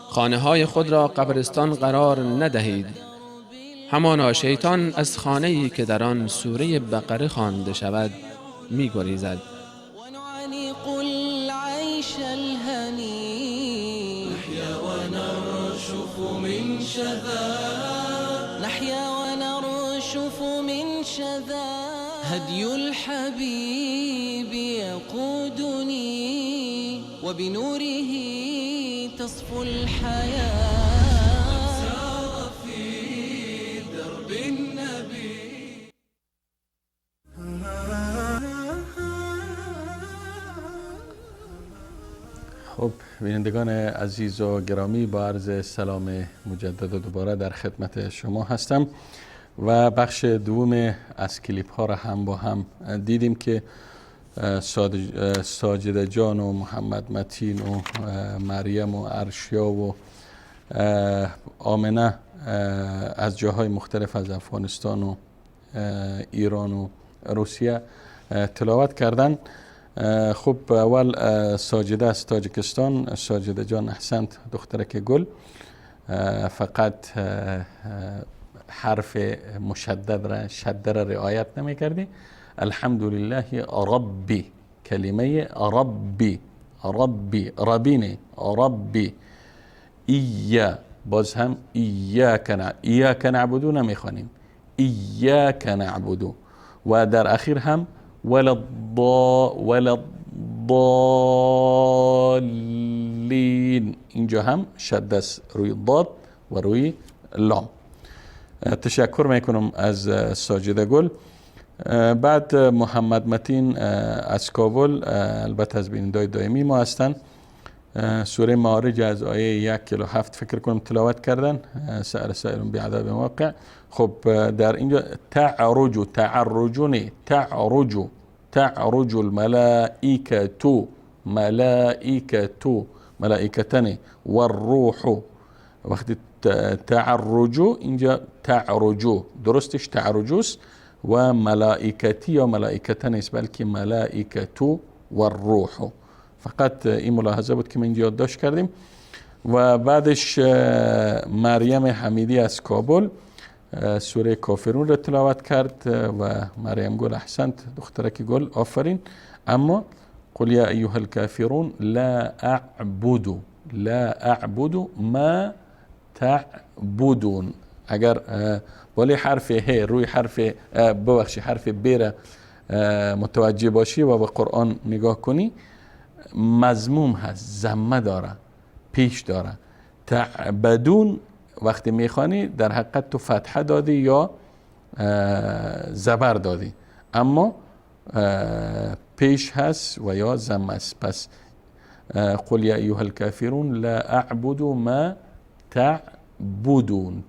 خانه های خود را قبرستان قرار ندهید، همانا شیطان از خانه‌ای که در آن سوره بقره خوانده شود می‌گریزد. ونعنق العين عيش الهني. نحيا ونرشف من شذا، نحيا ونرشف من شذا. هدي الحبيب يقودني، وبنوره تصفو الحياة. سار في درب النبي. خب بینندگان عزیز و گرامی، با عرض سلام مجدد و دوباره در خدمت شما هستم و بخش دوم از کلیپ ها را هم با هم دیدیم که ساجده جان و محمد متین و مریم و ارشیا و آمنه از جاهای مختلف از افغانستان و ایران و روسیه تلاوت کردن. خب اول ساجده از تاجیکستان، ساجده جان احسنت دخترک گل، فقط حرف مشدد را شدد را رعایت نمی کردی. الحمدلله ربی، کلمه ربی، ربی ربینه، ربی ایا، باز هم ایاک نعبدو نمی خوانیم، ایاک نعبدو. و در اخیر هم ولضالین، اینجا هم شد است روی ضاد و روی لام. تشکر میکنم از ساجده گل. بعد محمد متین از کابل، البته از بینندای دائمی ما هستن، سوره معارج از آیه 1-7 فکر کنم تلاوت کردن. سأل سائل بعذاب واقع. خب در اینجا تعرج الملائکة، ملائکتن والروح. وقتی تعرجو اینجا تعرجو درستش تعرجوست و ملائکتی یا ملائکتن است، بلکه ملائکتو والروح. فقط این ملاحظه بود که ما اینجا یادداشت کردیم. و بعدش مریم حمیدی از کابل سوره کافرون را تلاوت کرد و مریم گل احسنت دخترک گل، آفرین. اما قل یا ایها الکافرون لا اعبد ما تعبدون. اگر بالا حرف ه روی حرف حرف ب را متوجه باشی و به قرآن نگاه کنی، مضموم هست، ضمه داره، پیش داره. تعبدون وقتی میخوانی در حقیقت تو فتحه دادی یا زبر دادی، اما پیش هست و یا ضمه است. پس قل یا ایها الکافرون لا اعبد ما تعبدون.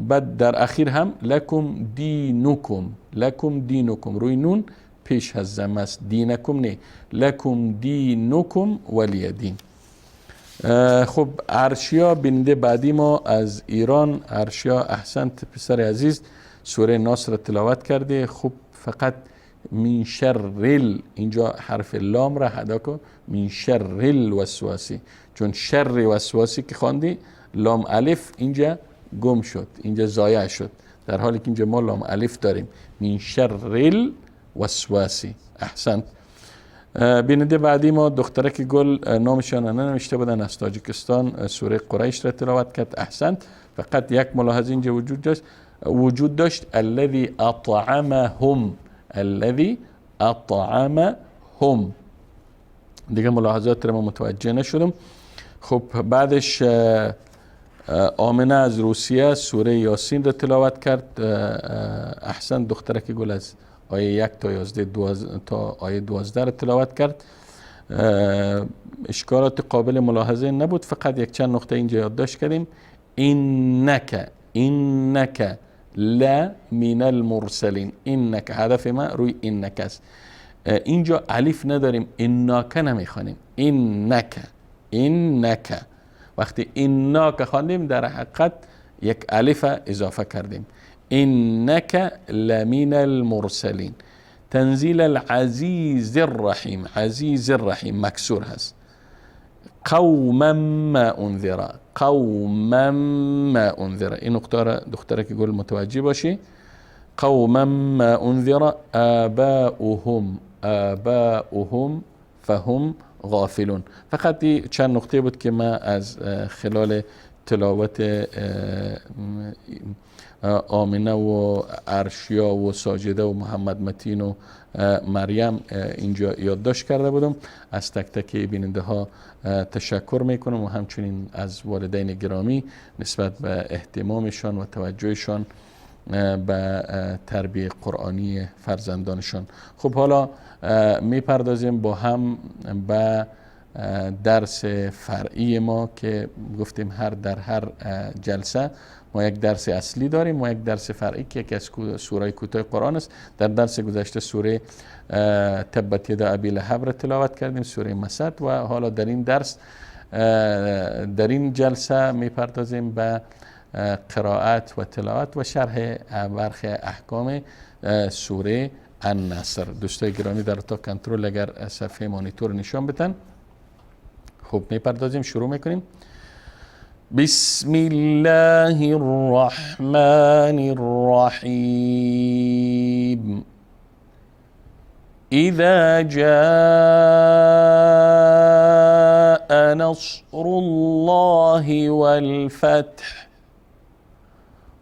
بعد در اخیر هم لکم دینکم روی نون پیش هست، ضمه است، دینکم نه، لکم دینکم ولی دین. خب ارشیا بیننده بعدی ما از ایران، ارشیا احسنت پسر عزیز سوره ناس را تلاوت کرده. خب فقط من شر اینجا حرف لام را حدا کن، من شر الوسواسی، چون شر وسواسی که خواندی لام الف اینجا گم شد، اینجا ضایع شد، در حالی که اینجا ما لام الف داریم. من شر الوسواسی. احسنت. بیننده بعدی ما دخترک گل، نامشان ننوشته بودن، از تاجیکستان سوره قریش را تلاوت کرد. احسنت. فقط یک ملاحظه اینجا وجود داشت الذی اطعمهم. دیگه ملاحظات را ما متوجه نشدم. خب بعدش آمنه از روسیه سوره یاسین را تلاوت کرد. احسن دخترک گل از آیه 1 تا 11 تا آیه 12 را تلاوت کرد. اشکالات قابل ملاحظه نبود، فقط یک چند نقطه اینجا یادداشت کردیم. اینک لا من المرسلین. اینک هدف ما روی اینک است. اینجا الف نداریم، اینک نمیخوانیم، اینک. وقتی اینک خواندیم در حقیقت یک الف اضافه کردیم. اینک لمن المرسلین. تنزیل العزیز الرحیم. عزیز الرحیم مکسور هست. قوما ما انذر. این نقطه را دختره که گل متوجه باشی. قوما ما انذر آباؤهم فهم غافلون. فقط چند نقطه بود که ما از خلال تلاوت آمنه و عرشیا و ساجده و محمد متین و مریم اینجا یادداشت کرده بودم. از تک تک بیننده ها تشکر میکنم و همچنین از والدین گرامی نسبت به اهتمامشان و توجهشان به تربیه قرآنی فرزندانشان. خب حالا میپردازیم با هم به درس فرعی ما که گفتیم در هر جلسه ما یک درس اصلی داریم و یک درس فرعی که یکی از سوره کوتاه قرآن است. در درس گذشته سوره تبت یدا ابی لهب را تلاوت کردیم، سوره مسد، و حالا در این درس در این جلسه میپردازیم به قرائت و تلاوت و شرح برخی احکام سوره النصر. دوستای گرامی در اتاق کنترل اگر صفحه مانیتور نشان بدن. خب میپردازیم، شروع میکنیم. بسم الله الرحمن الرحیم. اذا جاء نصر الله والفتح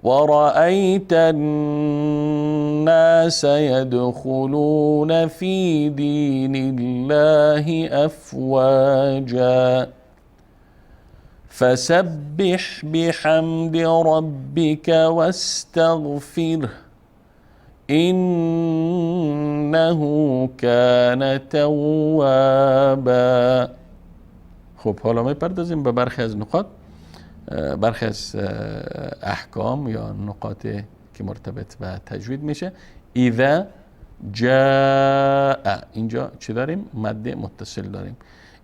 ورأيت الناس يدخلون في دين الله أفواجا فسبح بحمد ربك واستغفره إنه كان توابا. خب حالا میپردازیم به برخی از نقاط، برخی از احکام یا نقاط که مرتبط به تجوید میشه. اذا جاء، اینجا چی داریم؟ مد متصل داریم.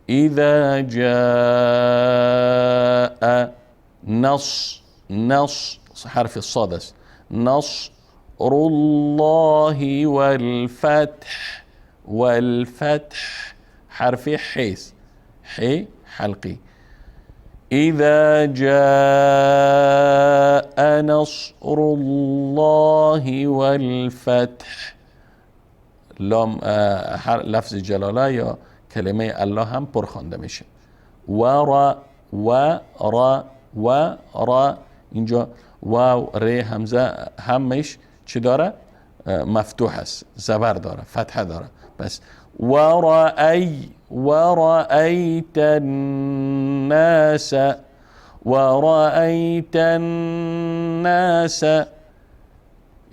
اذا جاء نص حرف الصاد است. نصر الله والفتح حرف حیث حی حلقی. إذا جاء نصر الله والفتح، لام لفظ جلاله یا کلمه الله هم پر خوانده میشه. و را اینجا واو ر همزه همش چی داره؟ مفتوح است، زبر داره، فتحه داره. بس ورأيت الناس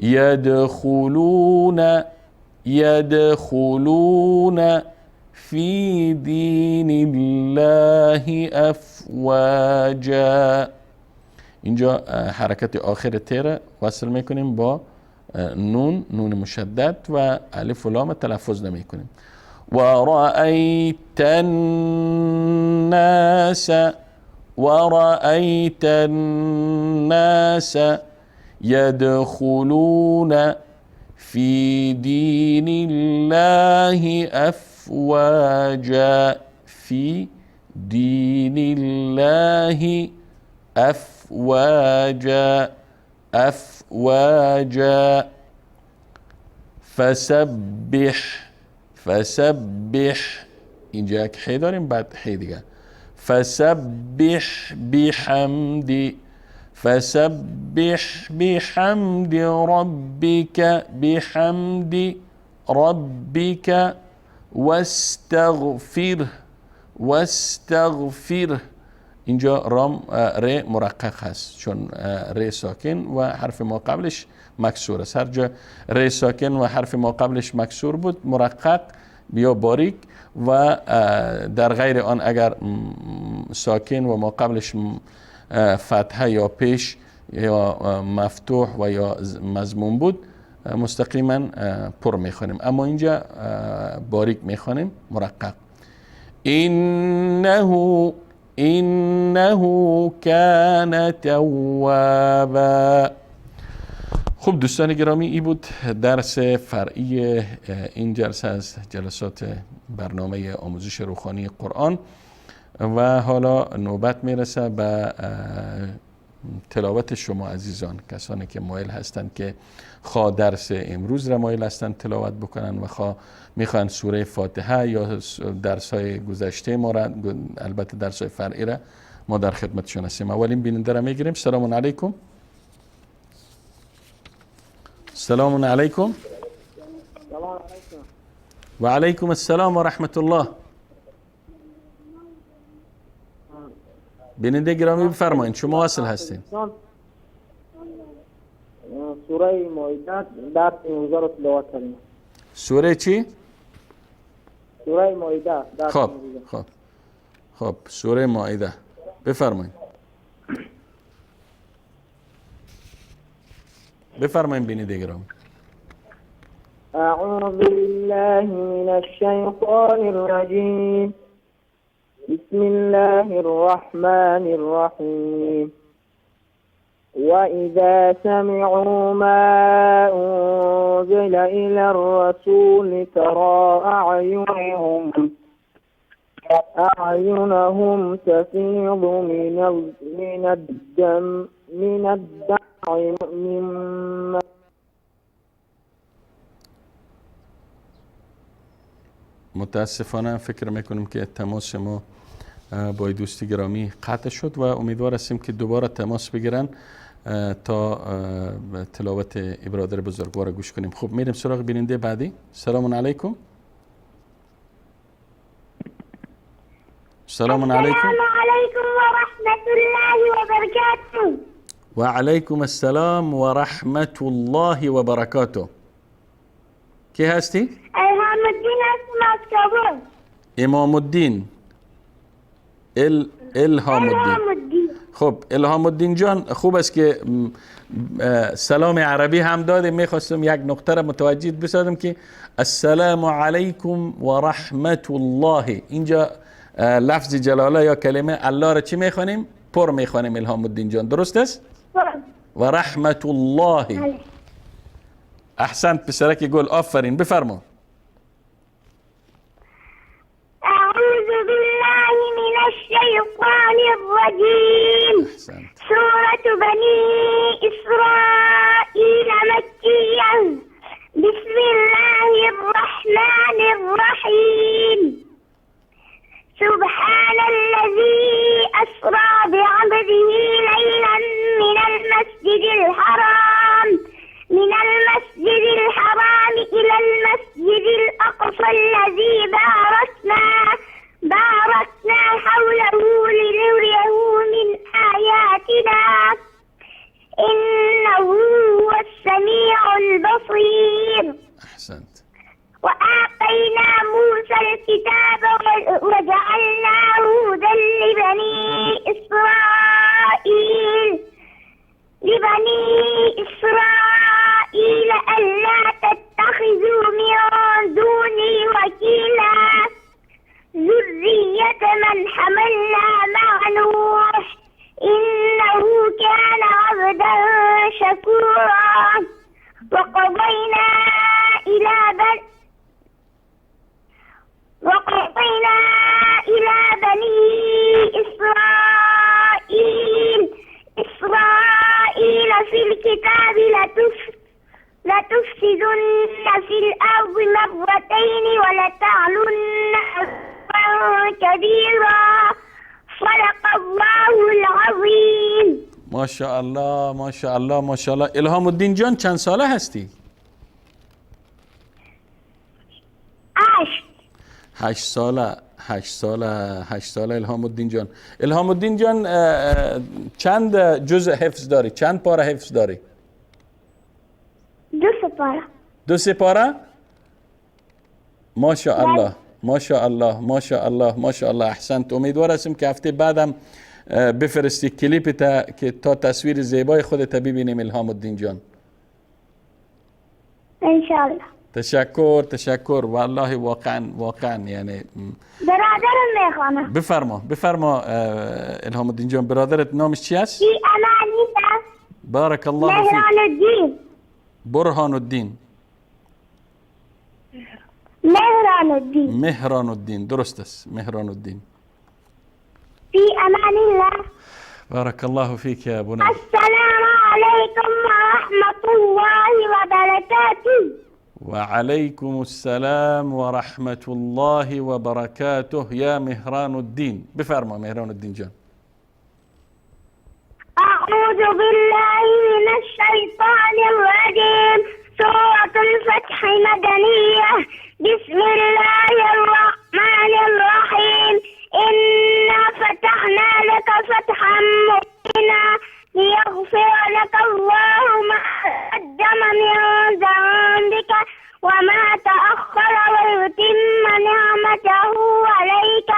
يدخلون في دين الله أفواجا. اینجا حرکت آخر تیره وصل میکنیم با نون مشدد و الف و لام تلفظ نمی کنیم. ورأيت الناس يدخلون في دين الله أفواجا في دين الله أفواجا فسبح اینجا یک حی داریم، بعد حی دیگه. فسبح بحمد ربك واستغفر. اینجا رام ر مرقق هست چون ر ساکن و حرف ما قبلش مکسور است. هر جا ر ساکن و حرف ما قبلش مکسور بود مرقق بیا باریک، و در غیر آن اگر ساکن و ما قبلش فتحه یا پیش یا مفتوح و یا مضموم بود مستقیما پر میخوانیم، اما اینجا باریک میخوانیم مرقق. انه کان توابا. خب دوستان گرامی، این بود درس فرعی این جلسه از جلسات برنامه آموزش روحانی قرآن، و حالا نوبت میرسه به تلاوت شما عزیزان، کسانی که مایل هستند که خواه درس امروز را مایل هستند تلاوت بکنن و خواه میخوان سوره فاتحه یا درس های گذشته ما را، البته درس های فرعی را، ما در خدمتشون هستیم. اولین بیننده را میگیریم. سلام علیکم. سلام علیکم. و علیکم السلام و رحمت الله. بیننده گرامی بفرمایید، شما واصل هستین. سوره مائده درس امروز رو تلاوت کنیم. سوره چی؟ سوره مائده. خب سوره مائده بفرمایید. بفرمایید بیننده گرامی. اعوذ بالله من الشیطان الرجیم. بسم الله الرحمن الرحیم. وإذا سمعوا ما أنزل إلى الرسول ترى أعينهم تفيض من الدمع مما متاسفانه فکر میکنم که تماس ما با دوستی گرامی قطع شد و امیدوار هستیم که دوباره تماس بگیرن تا تلاوت برادر بزرگوار گوش کنیم. خب میریم سراغ بیننده بعدی. سلام علیکم. سلام علیکم. السلام علیکم و رحمت الله و برکاته. و علیکم السلام و رحمت الله و برکاته. کی هستی؟ الهام الدین هستم از کابل. امام الدین. الهام الدین. خب الهام الدین جان، خوب است که سلام عربی هم داده. میخواستم یک نقطه را متوجه بسازم که السلام علیکم و رحمت الله، اینجا لفظ جلاله یا کلمه الله را چی میخوانیم؟ پر میخوانیم الهام الدین جان، درست است؟ و رحمت الله. احسنت پسرک گل، آفرین. بفرما. أعوذ بالله من الشيطان الرجيم. سورة بني إسرائيل مكية. بسم الله الرحمن الرحيم. سبحان الذي أسرى بعبده ليلا من المسجد الحرام إلى المسجد الأقصى الذي باركنا حوله لنريه من آياتنا إنه هو السميع البصير. أحسنت. وآتينا موسى الكتاب وجعلناه هدى لبني إسرائيل ألا تتخذوا من دوني وكيلا ذرية من حملنا مع نوح إنه كان عبدا شكورا. وقضينا إلى بني إسرائيل في الكتاب لتفسدن في الأرض مرتين ولتعلن علوا كبيرا. صدق الله العظيم. ما شاء الله ما شاء الله ما شاء الله. الهام الدین جان چند ساله هستی؟ 8 ساله. 8 ساله الهام الدین جان. الهام الدین جان چند جزء حفظ داری؟ چند پاره حفظ داری؟ 2 سپاره. 2 سپاره؟ ما شاء الله ما شاء الله ما شاء الله ما شاء الله. احسنت. امیدوار هستم که هفته بعدم بفرستی کلیپ که تا تصویر زیبای خودت ببینیم الهام الدین جان. انشالله. تشکر والله واقعا یعنی برادرم میخوانم. بفرما الهام الدین جان. برادرت نامش چی است؟ فی امان الله. بارک الله فیک. برهان الدین. مهران الدین. درست است. مهران الدین. فی امان الله. بارك الله فيك يا بني. السلام عليكم ورحمة الله وبركاته. وعليكم السلام ورحمة الله وبركاته يا مهران الدين. بفرما مهران الدين جان. أعوذ بالله من الشيطان الرجيم. سورة الفتح مدنية. بسم الله الرحمن الرحيم. إنا فتحنا لك فتحا مبينا ليغفر لك الله ما قدم من ذنبك وما تأخر ويتم نعمته عليك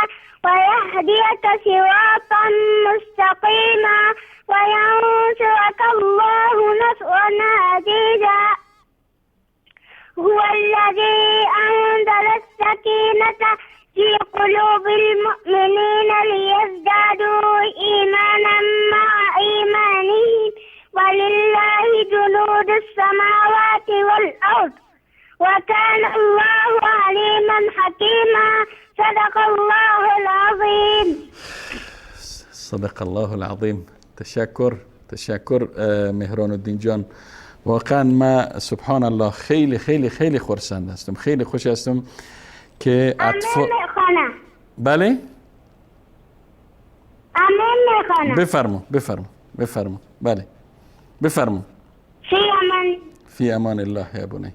ويهديك صراطا مستقيما وينصرك الله نصرا عزيزا. هو الذي أنزل السكينة في قلوب المؤمنين ليزدادوا إيمانا مع إيمانهم ولله جنود السماوات والأرض وكان الله عليما حكيما. صدق الله العظيم. صدق الله العظيم. تشکر مهران الدین جان. واقعا ما سبحان الله خیلی خیلی خیلی خرسند هستم، خیلی خوش هستم که اطفال. بله؟ امین میخوانم. بفرمو. بله بفرمو. فی امان الله یا بنی.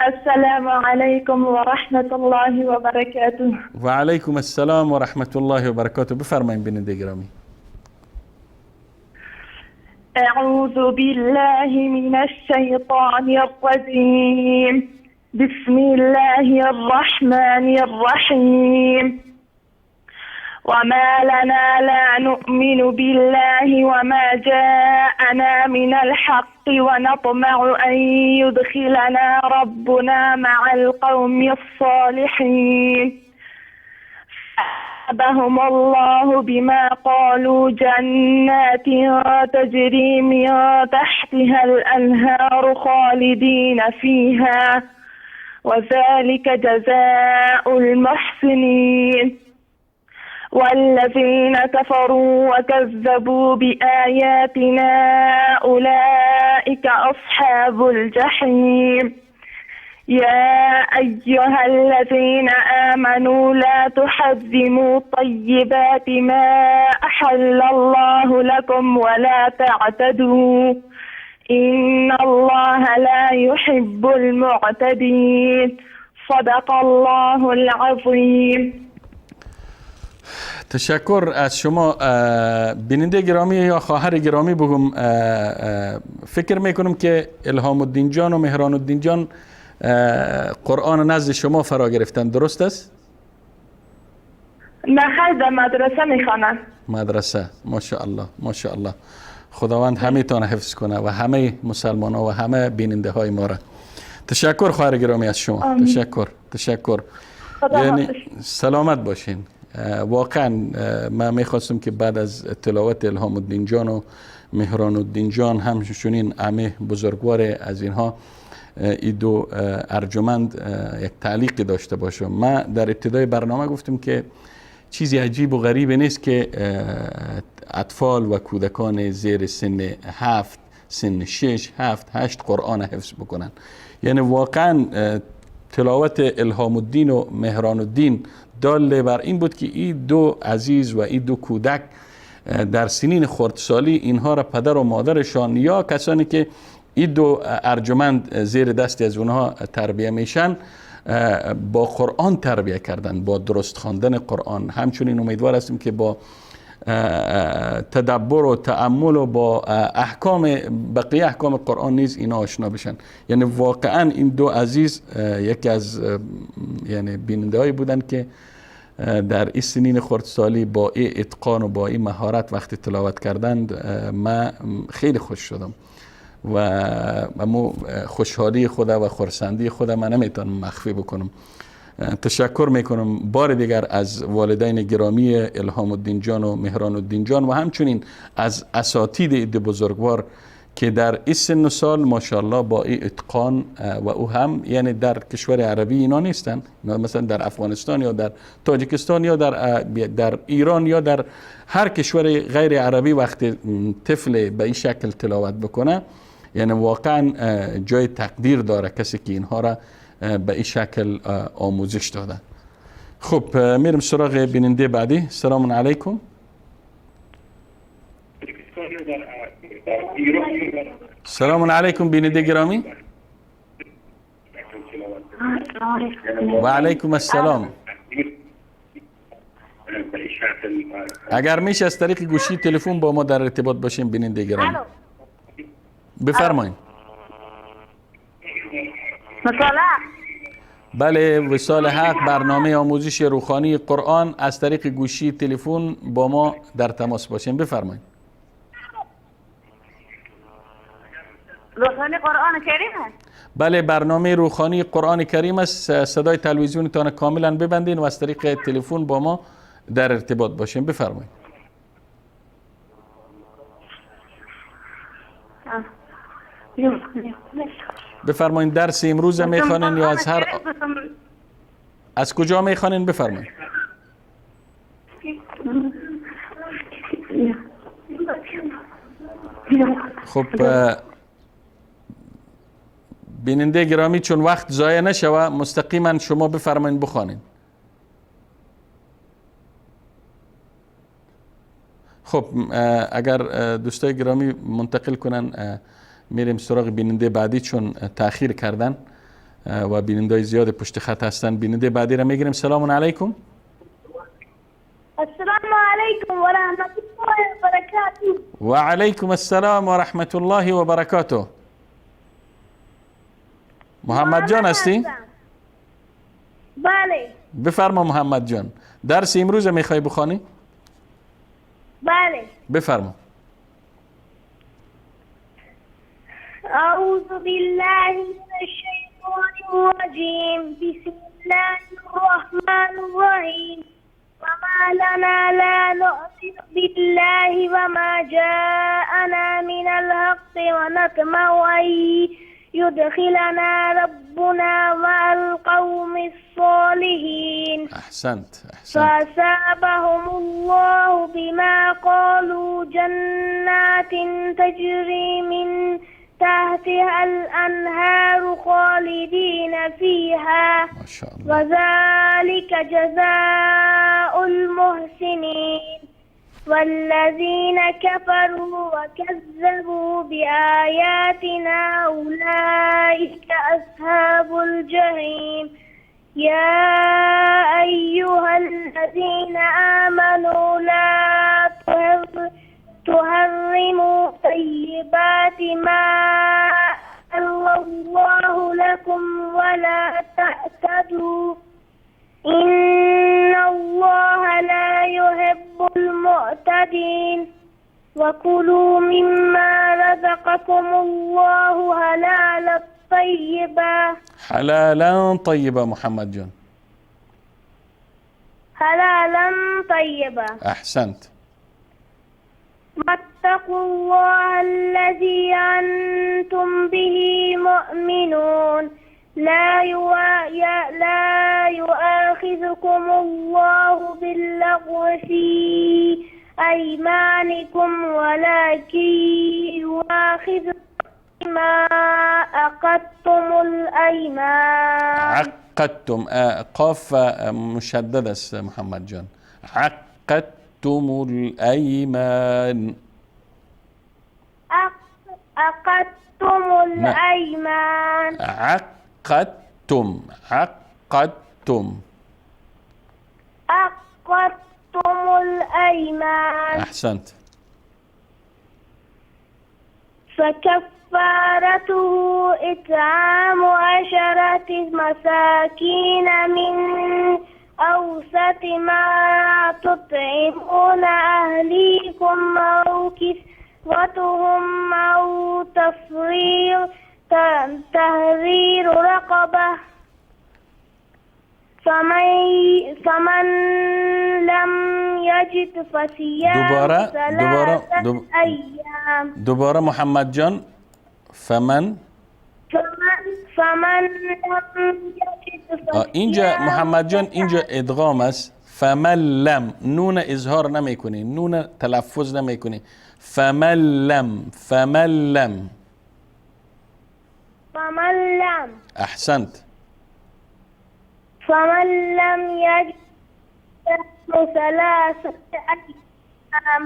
السلام عليكم ورحمة الله وبركاته. وعليكم السلام ورحمة الله وبركاته. بفرمایید بیننده گرامی. أعوذ بالله من الشيطان الرجيم. بسم الله الرحمن الرحيم. وما لنا لا نؤمن بالله وما جاءنا من الحق ونطمع أن يدخلنا ربنا مع القوم الصالحين. فأعذبهم الله بما قالوا جنات تجري من تحتها الأنهار خالدين فيها وذلك جزاء المحسنين. والذين كفروا وكذبوا بآياتنا أولئك أصحاب الجحيم. يا أيها الذين آمنوا لا تحرموا طيبات ما أحل الله لكم ولا تعتدوا إن الله لا يحب المعتدين. صدق الله العظيم. تشکر از شما بیننده گرامی یا خواهر گرامی. بگم فکر میکنم که الهام الدین جان و مهران الدین جان قرآن نزد شما فرا گرفتن، درست است؟ نه، در مدرسه میخوانند. مدرسه. ماشاءالله ماشاءالله. خداوند همه تان حفظ کنه و همه مسلمان ها و همه بیننده های ما را. تشکر خواهر گرامی از شما. تشکر. یعنی سلامت باشین. واقعا من میخواستم که بعد از تلاوت الهام الدین جان و مهران الدین جان همچنین عمه بزرگوار از اینها این دو ارجمند یک تعلیقی داشته باشم. من در ابتدای برنامه گفتم که چیزی عجیب و غریب نیست که اطفال و کودکان زیر سن 7 سن 6 7 8 قرآن حفظ بکنن. یعنی واقعا تلاوت الهام الدین و مهران الدین دال بر این بود که این دو عزیز و این دو کودک در سنین خردسالی اینها را پدر و مادرشان یا کسانی که این دو ارجمند زیر دستی از اونها تربیه میشن با قرآن تربیه کردن، با درست خواندن قرآن. همچنین امیدوار هستیم که با تدبر و تأمل و با بقیه احکام قرآن نیز اینا آشنا بشن. یعنی واقعا این دو عزیز یکی از یعنی بیننده هایی بودن که در این سنین خردسالی با این اتقان و با این مهارت وقتی تلاوت کردند من خیلی خوش شدم و اما خوشحالی خود و خرسندی خود من نمیتونم مخفی بکنم. تشکر میکنم بار دیگر از والدین گرامی الهام الدین جان و مهران الدین جان و همچنین از اساتید بزرگوار که در این سن و سال ماشاءالله با این اتقان و او هم یعنی در کشور عربی اینا نیستن، اینا مثلا در افغانستان یا در تاجیکستان یا در ایران یا در هر کشور غیر عربی وقتی طفل به این شکل تلاوت بکنه یعنی واقعا جای تقدیر داره کسی که اینها را به این شکل آموزش داده. خب میرم سراغ بیننده بعدی. سلام علیکم. سلام علیکم بیننده گرامی. و علیکم السلام. اگر میشه از طریق گوشی تلفن با ما در ارتباط باشیم بیننده گرامی. بفرمایید. بله، وصال حق برنامه آموزش روحانی قرآن، از طریق گوشی تلفن با ما در تماس باشین. بفرمایید. روحانی قرآن کریم هست؟ بله، برنامه روحانی قرآن کریم است. صدای تلویزیونتان کاملا ببندین و از طریق تلفن با ما در ارتباط باشین. بفرمایید. بفرمایید. درس امروز میخوانین یا از کجا میخوانین؟ بفرمایید. خب بیننده گرامی چون وقت ضایع نشوه مستقیما شما بفرمایید بخوانید. خب اگر دوستای گرامی منتقل کنن میریم سراغ بیننده بعدی چون تأخیر کردن و بیننده زیاد پشت خط هستن. بیننده بعدی را میگیریم. سلام علیکم. السلام علیکم و رحمت الله و برکاته. و علیکم السلام و رحمت الله و برکاته. محمد جان هستی؟ بله. بفرما محمد جان. درس امروز میخوای بخوانی؟ بله. بفرما. أعوذ بالله من الشيطان الرجيم. بسم الله الرحمن الرحيم. وما لنا لا نؤمن بالله وما جاءنا من الحق ونطمع أن يدخلنا ربنا مع القوم الصالحين. أحسنت. فأصابهم الله بما قالوا جنات تجري من تحتها الأنهار خالدين فيها ما شاء الله. وذلك جزاء المحسنين. والذين كفروا وكذبوا بآياتنا أولئك أصحاب الجحيم. يا أيها الذين آمنوا لا تحرموا طيبات ما أحل الله لكم ولا تعتدوا إن الله لا يحب المعتدين. وكلوا مما رزقكم الله حلالا طيبا. حلالا طيبا محمد جان. حلالا طيبا. أحسنت. واتقوا الله الذي أنتم به مؤمنون. لا يؤاخذكم الله باللغو في أيمانكم ولكن يؤاخذكم بما عقدتم الأيمان. عقدتم قاف مشددة محمد جان. عقدتم الأيمان. عقدتم الأيمان. عقدتم. الأيمان. أحسنت. فكفارته إطعام 10 مساكين من أوسط ما تطعمون أهليكم أو كسوتهم أو تحرير رقبة. فمن لم يجد فصيام ثلاثة أيام. دوباره محمد جان. فمن لم يجد فصيام اینجا محمد جان اینجا ادغام است. فمن لم نون اظهار نمی کنی، نون تلفظ نمی کنی. فمن لم احسنت. فمن لم يجد ثلاثة أيام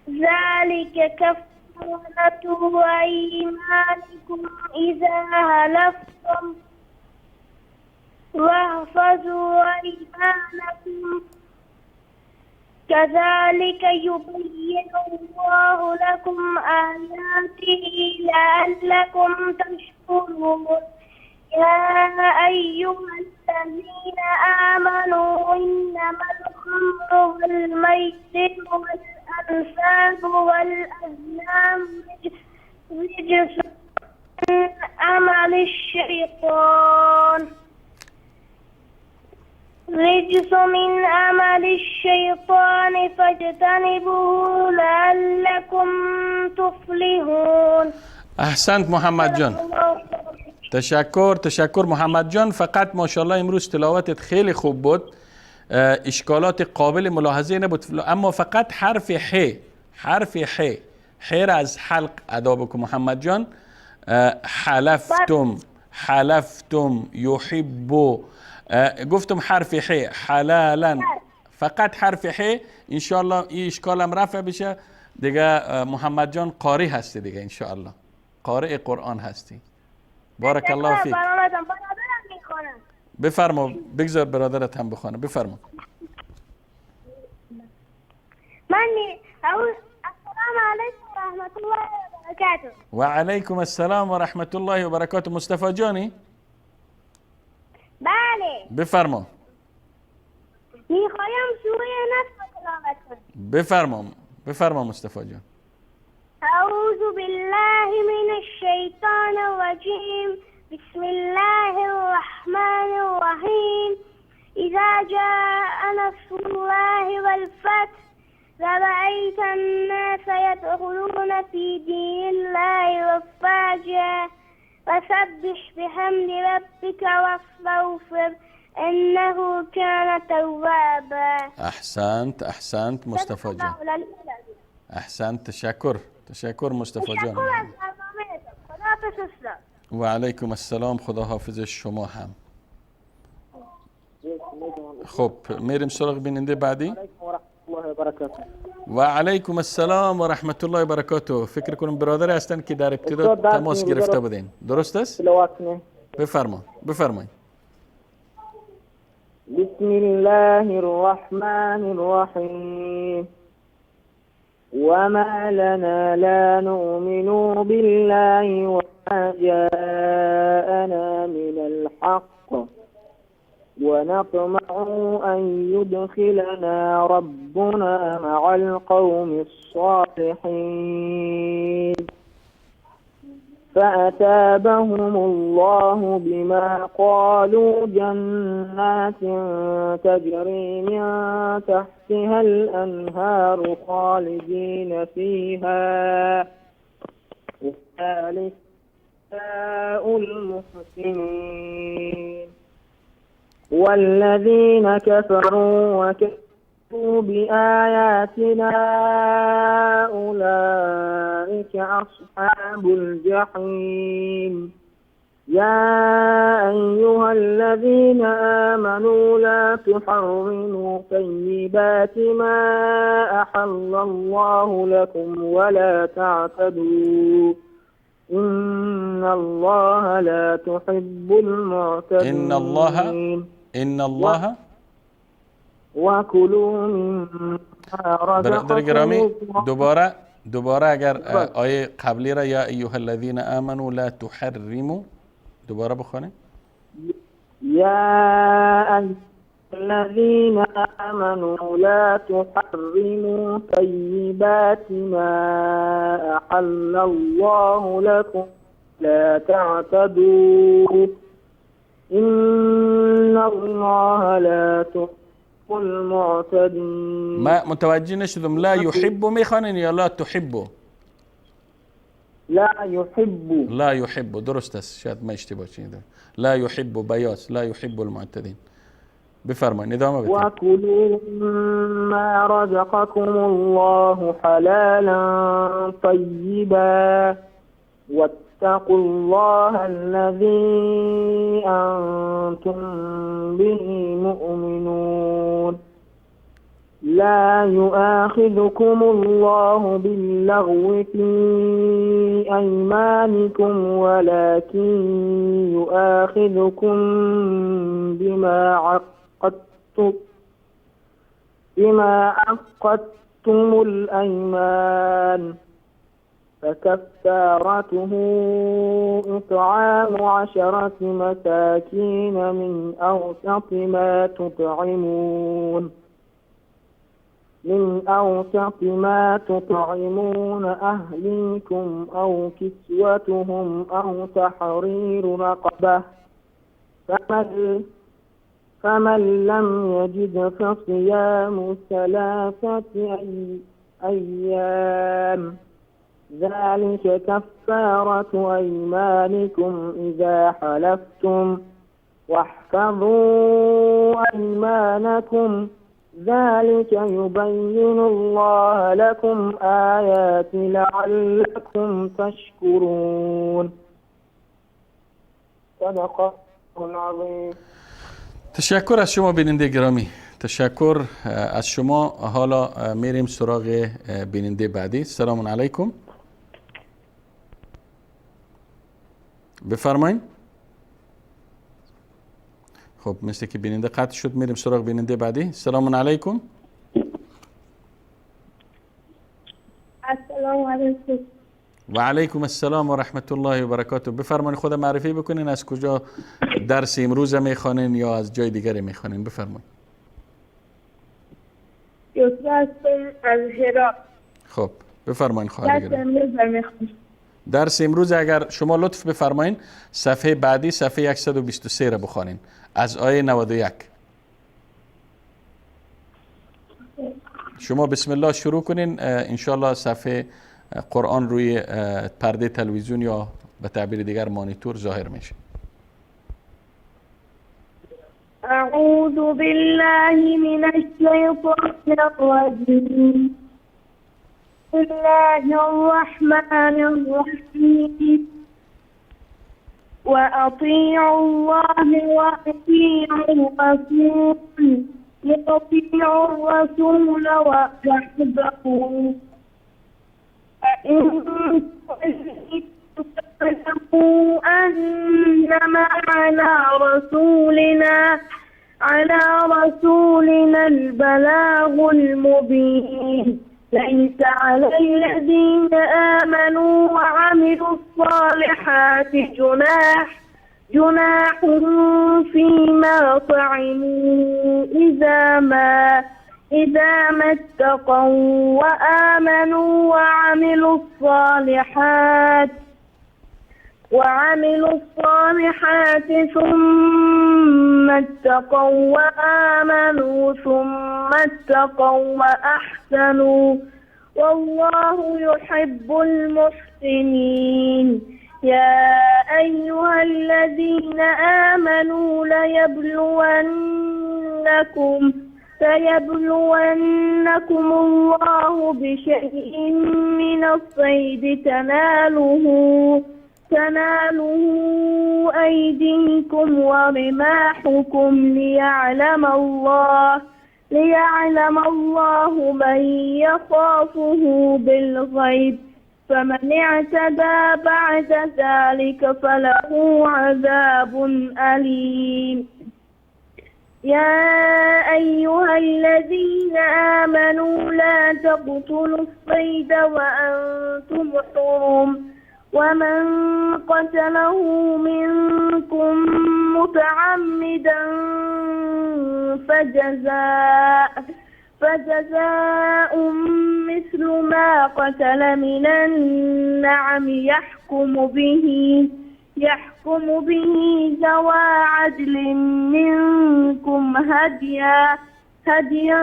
ذلك كفارة أيمانكم إذا حلفتم واحفظوا أيمانكم كذلك يبين الله لكم آياته لعلكم تشكرون. يا أيها الذين آمنوا إنما الخمر والميسر والأنساب والأزلام رجس من عمل الشيطان فاجتنبوه لعلكم تفلحون. احسنت محمد جان. تشکر محمد جان. فقط ماشاءالله امروز تلاوتت خیلی خوب بود، اشکالات قابل ملاحظه نبود، اما فقط حرف ح را از حلق ادا بکن محمد جان. حلفتم یحب، گفتم حرف ح حلالا، فقط حرف ح. انشاءالله این اشکالم رفع بشه دیگه. محمد جان قاری هستی دیگه، انشاءالله قارئ قرآن هستی. بارک الله فیک. بفرما، بگذار برادرت هم بخونه. بفرما. السلام علیکم و رحمت الله و برکاته. و علیکم السلام و رحمت الله و برکاته. مصطفی جانی؟ بله. بفرما. میخوایم سوره نصر تلاوت کنم. بفرما مصطفی جان. أعوذ بالله من الشيطان الرجيم. بسم الله الرحمن الرحيم. إذا جاء نصر الله والفتح ورأيت الناس يدخلون في دين الله أفواجا فسبح بحمد ربك واستغفر إنه كان توابا. أحسنت مصطفى جان. أحسنت. تشکر مصطفی جان. و علیکم السلام. خدا حافظ شما هم. خب میریم سراغ بیننده بعدی. و علیکم السلام و رحمت الله و برکاته. فکر کنم برادر هستن که در ابتدا تماس گرفته بودین، درست است؟ بفرمایید. بسم الله الرحمن الرحیم. وما لنا لا نؤمن بالله وما جاءنا من الحق ونطمع أن يدخلنا ربنا مع القوم الصالحين فأتابهم الله بما قالوا جنات تجري من تحتها الأنهار خالدين فيها وذلك جزاء المحسنين والذين كفروا وكذبوا بآياتنا أولئك أصحاب الجحيم يا أيها الذين آمنوا لا تحرموا طيبات ما أحل الله لكم ولا تعتدوا إن الله لا تحب المعتدين إن الله وكلوا مما برادر گرامی رزقكم دوباره اگر آیه قبلی را یا ایها الذین آمنوا لا تحرموا دوباره بخونه. يا أيها الذين آمنوا لا تحرموا طيبات ما أحل الله لكم لا تعتدوا إن الله لا المعتدين. ما متوجه نشدم لا يحب میخوانین یا لا تحب؟ لا يحب. لا يحب درست است، شاید ما اشتباه شنیدم. لا يحب بیاس، لا يحب المعتدين. بفرمایید ادامه بدید. وكلوا مما رزقكم الله حلالا طيبا واتقوا الله الذي أنتم به مؤمنون. لا يؤاخذكم الله باللغو في أيمانكم ولكن يؤاخذكم بما عقدتم الأيمان، فكفارته إطعام 10 مساكين من أوسط ما تطعمون أهليكم أو كسوتهم أو تحرير رقبة، فمن لم يجد فصيام 3 أيام، ذلك كفارة أيمانكم إذا حلفتم، واحفظوا أيمانكم، ذلك يبين الله لكم آيات لعلكم تشكرون. صدق الله العظيم. تشکر از شما بیننده گرامی، تشکر از شما. حالا میریم سراغ بیننده بعدی. سلام علیکم. بفرمایید. خب مثل که بیننده قطع شد، میریم سراغ بیننده بعدی. سلام علیکم. السلام علیکم. و علیکم السلام و رحمت الله و برکاته. بفرمایید خود معرفی بکنین، از کجا درس امروز میخوانین یا از جای دیگری میخوانین؟ بفرمایید. یوسف هستم از هرات. خب بفرمایید خواهر گرامی. درس امروز اگر شما لطف بفرمایین صفحه بعدی، صفحه 123 را بخوانین از آیه 91. شما بسم الله شروع کنین، انشالله صفحه قرآن روی پرده تلویزیون یا به تعبیر دیگر مانیتور ظاهر میشه. اعوذ بالله من الشیطان الرجیم. بسم الله الرحمن الرحیم. وأطيعوا الله وأطيعوا الرسول واحذروا فإن تؤمنوا أنما على رسولنا البلاغ المبين. ليس على الذين آمنوا وعملوا الصالحات جناح فيما طعموا إذا ما اتقوا وآمنوا وعملوا الصالحات ثم اتقوا وآمنوا ثم اتقوا وأحسنوا والله يحب المحسنين. يا أيها الذين آمنوا ليبلونكم الله بشيء من الصيد تناله أيديكم ورماحكم ليعلم الله من يخافه بالغيب، فمن اعتدى بعد ذلك فله عذاب أليم. يا أيها الذين آمنوا لا تقتلوا الصيد وأنتم حرم، ومن قتله منكم متعمدا فجزاء مثل ما قتل من النعم يحكم به ذوى عدل منكم هديا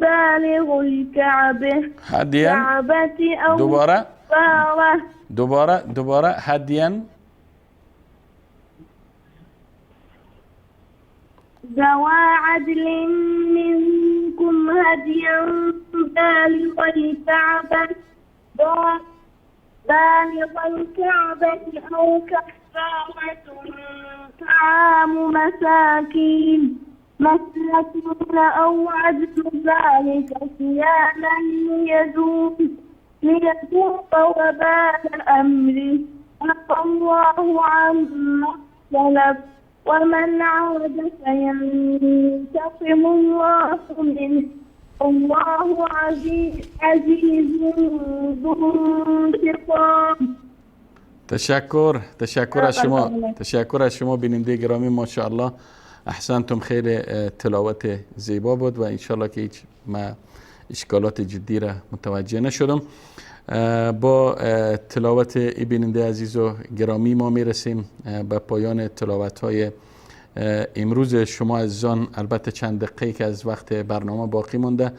بالغ الكعبة هديا أو دوباره هديا ذوى عدل منكم هديا بالغ الكعبة أو كفارة طعام مساكين أو عدل ذلك صياما ليذوق وبال أمره عفى الله عما سلف ومن عاد فينتقم الله منه الله عزيز ذو انتقام. تشکر از شما بیننده گرامی. ماشاءالله احسنتم، خیلی تلاوت زیبا بود و انشالله که هیچ اشکالات جدی را متوجه نشدم. با تلاوت بیننده عزیز و گرامی ما میرسیم به پایان تلاوت های امروز شما عزیزان. البته چند دقیقه که از وقت برنامه باقی مونده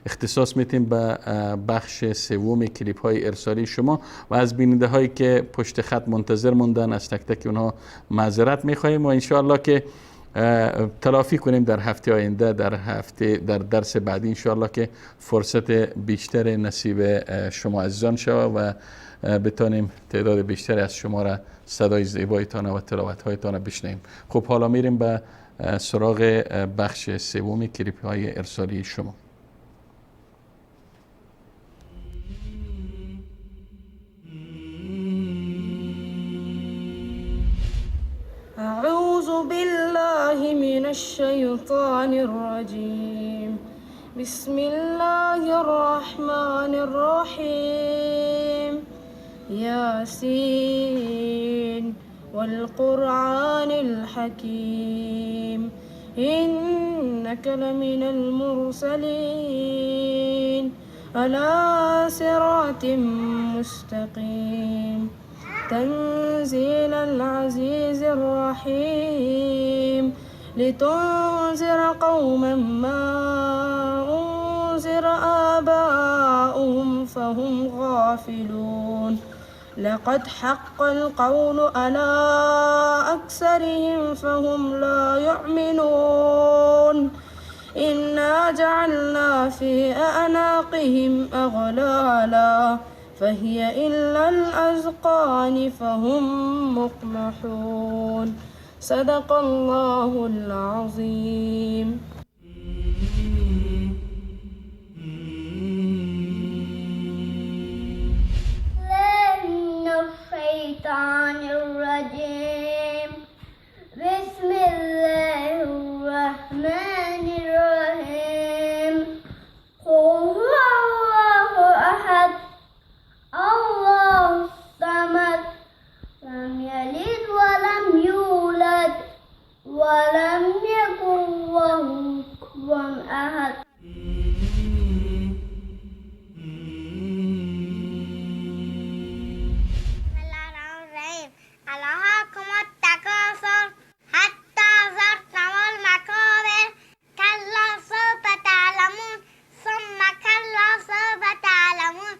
اختصاص میتیم به بخش سوم کلیپ های ارسالی شما و از بیننده هایی که پشت خط منتظر موندن از تک تک اونها معذرت میخواهیم و انشاءالله که تلافی کنیم در هفته آینده، در درس بعدی انشاءالله که فرصت بیشتر نصیب شما عزیزان شود و بتانیم تعداد بیشتری از شما را صدای زیبایتان و تلاوت هایتان بشنویم. خب حالا میریم به سراغ بخش سوم کلیپ های ارسالی شما. أعوذ بالله من الشيطان الرجيم. بسم الله الرحمن الرحيم. ياسين والقرآن الحكيم إنك لمن المرسلين على صراط مستقيم تنزيل العزيز الرحيم لتنذر قوما ما أنذر آباؤهم فهم غافلون لقد حق القول على أكثرهم فهم لا يؤمنون إنا جعلنا في أعناقهم أغلالا فهي إلا الأذقان فهم مقمحون صدق الله العظيم. من الشيطان الرجيم. بسم الله الرحمن الرحيم. قل هو الله أحد الله الصمد لم يلد ولم يولد ولم يكن له كفوا أحد. ألهاكم التكاثر حتى زرتم المقابر كلا سوف تعلمون ثم كلا سوف تعلمون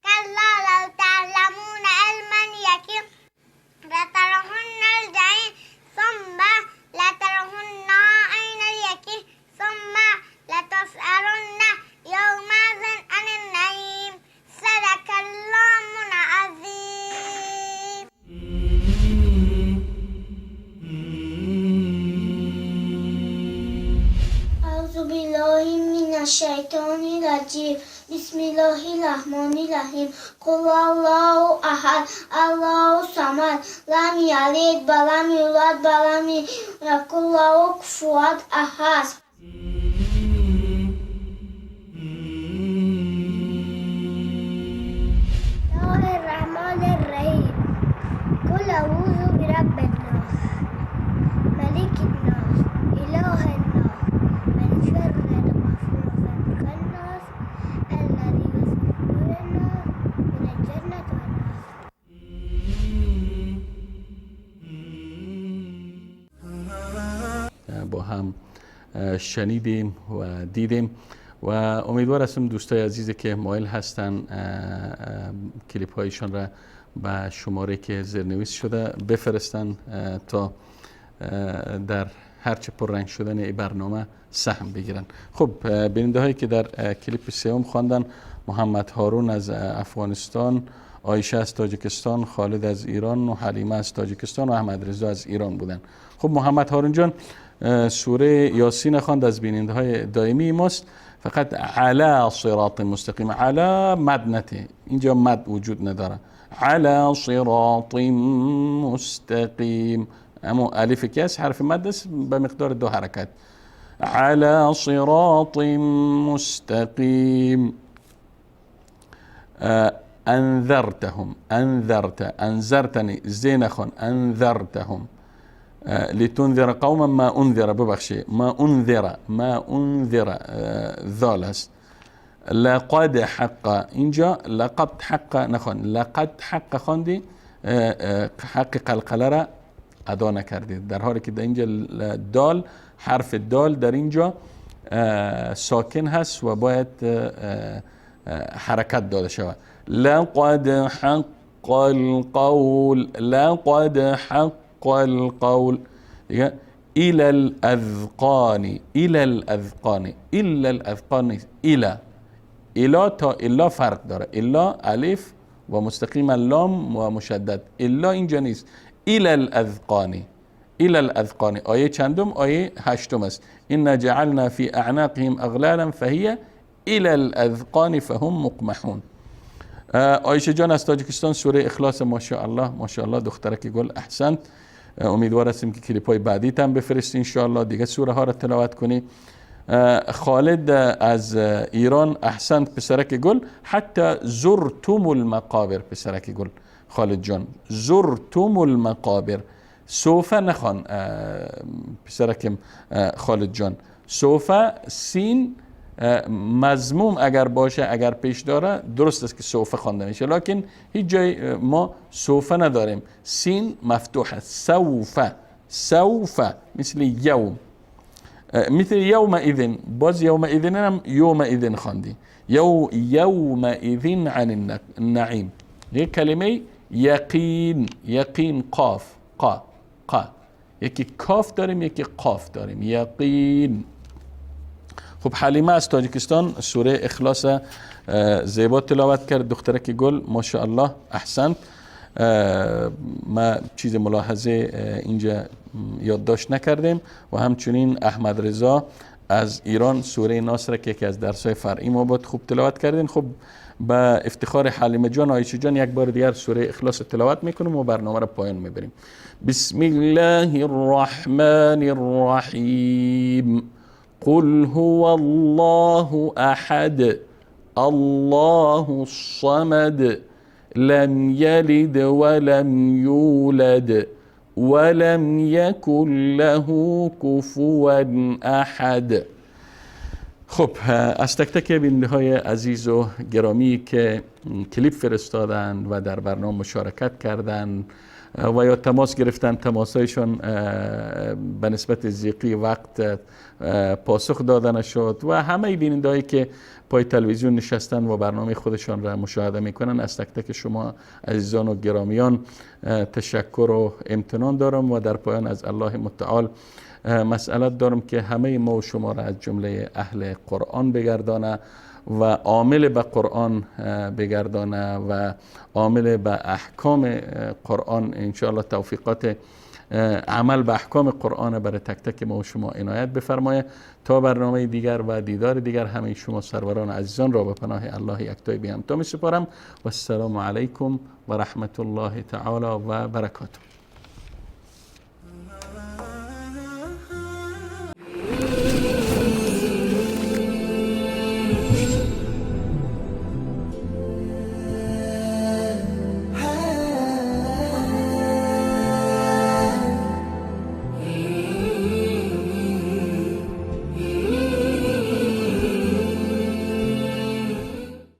كلا لو تعلمون علم اليقين لترون الجحيم ثم لترونها عين اليقين ثم لتسألن يومئذ عن النعيم صدق الله العظيم. أعوذ بالله من الشيطان الرجيم. بسم الله الرحمن الرحيم. قل الله أحد الله الصمد لم يلد ولم يولد ولم يكن له كفوا أحد. بسم الله الرحمن الرحيم. قل أعوذ برب الناس ملك الناس إله الناس من شر الوسواس الخناس الذي يوسوس في الناس من الجنة والناس. با هم شنیدیم و دیدیم و امیدوار هستم دوستای عزیزی که مایل هستن کلیپ هایشان را به شماره که زیرنویس شده بفرستن تا در هرچه پررنگ شدن این برنامه سهم بگیرن. خب بیننده هایی که در کلیپ سوم خواندن محمد هارون از افغانستان، عایشه از تاجیکستان، خالد از ایران و حلیمه از تاجیکستان و احمد رضا از ایران بودن. خب محمد هارون جان سوره یاسین خواند، از بیننده های دائمی ماست. فقط علی صراط مستقیم، علی مد نته، اینجا مد وجود نداره. علی صراط مستقیم، اما الف که است حرف مد است به مقدار 2 حرکت. علی صراط مستقیم. انذرتهم، انذرتنی زین خان، انذرتهم لتنذر قوما ما انذر، ببخشی ما انذر ذال است. لقد حق، اینجا لقد حق نخوان، لقد حق خواندی، حق قلقله را ادا نکردید، در حالی که در اینجا دال، حرف دال در اینجا ساکن هست و باید حرکت داده شود. لقد حق القول، لقد حق القول دیگه. الى الاذقان، الى الاذقان، الى الاذقان، الى تا الا فرق داره، الا الف و مستقیم لام و مشدد، الا اینجا نیست. الى الاذقان، الى الاذقان آیه چندم؟ آیه 8 است. ان جعلنا فی اعناقهم اغلالا فهي الى الاذقان فهم مقمحون. عایشه جان از تاجیکستان سوره اخلاص، ماشاءالله دخترک گل، احسنت. امیدوار هستیم که کلیپ های بعدی هم بفرستی ان شاء الله دیگه سوره ها را تلاوت کنی. خالد از ایران، احسنت پسرک گل. حتی زرتم المقابر، پسرک گل خالد جان، زرتم المقابر، سوف نخوان پسرکم خالد جان. سوف سین مضموم اگر باشه، اگر پیش داره درست است که سوف خوانده میشه، لکن هیچ جای ما سوف نداریم، سین مفتوح است. سوف مثل یوم، مثل یوم اذن، باز یوم اذن هم یوم اذن خواندی، یوم اذن عن النعیم. یک کلمه یقین قاف، قا یکی کاف داریم یکی قاف داریم، یقین. خب حلیمه از تاجیکستان سوره اخلاص زیبا تلاوت کرد، دخترک گل، ماشاءالله احسنت. ما چیز ملاحظه اینجا یادداشت نکردیم. و همچنین احمد رضا از ایران سوره ناصر که یکی از درس‌های فرعی ما بود خوب تلاوت کردین. خب با افتخار حلیمه جان، عایشه جان یک بار دیگر سوره اخلاص تلاوت میکنیم و برنامه را پایان میبریم. بسم الله الرحمن الرحیم. قل هو الله احد الله الصمد لم يلد ولم يولد ولم يكن له كفوا احد. خب از تک تک بیننده های عزیز و گرامی که کلیپ فرستادن و در برنامه مشارکت کردن و یا تماس گرفتن، تماسایشان به نسبت ضیقی وقت پاسخ داده نشد، و همه بیننده هایی که پای تلویزیون نشستن و برنامه خودشان را مشاهده میکنن، از تک تک شما عزیزان و گرامیان تشکر و امتنان دارم و در پایان از الله متعال مسئلت دارم که همه ما و شما را از جمله اهل قرآن بگردانه و عامل به قرآن بگردانه و عامل به احکام قرآن. انشاءالله توفیقات عمل به احکام قرآن برای تک تک ما و شما عنایت بفرمایه. تا برنامه دیگر و دیدار دیگر همه شما سروران عزیزان را به پناه الله یکتای بی همتا می سپارم و السلام علیکم و رحمت الله تعالی و برکاته.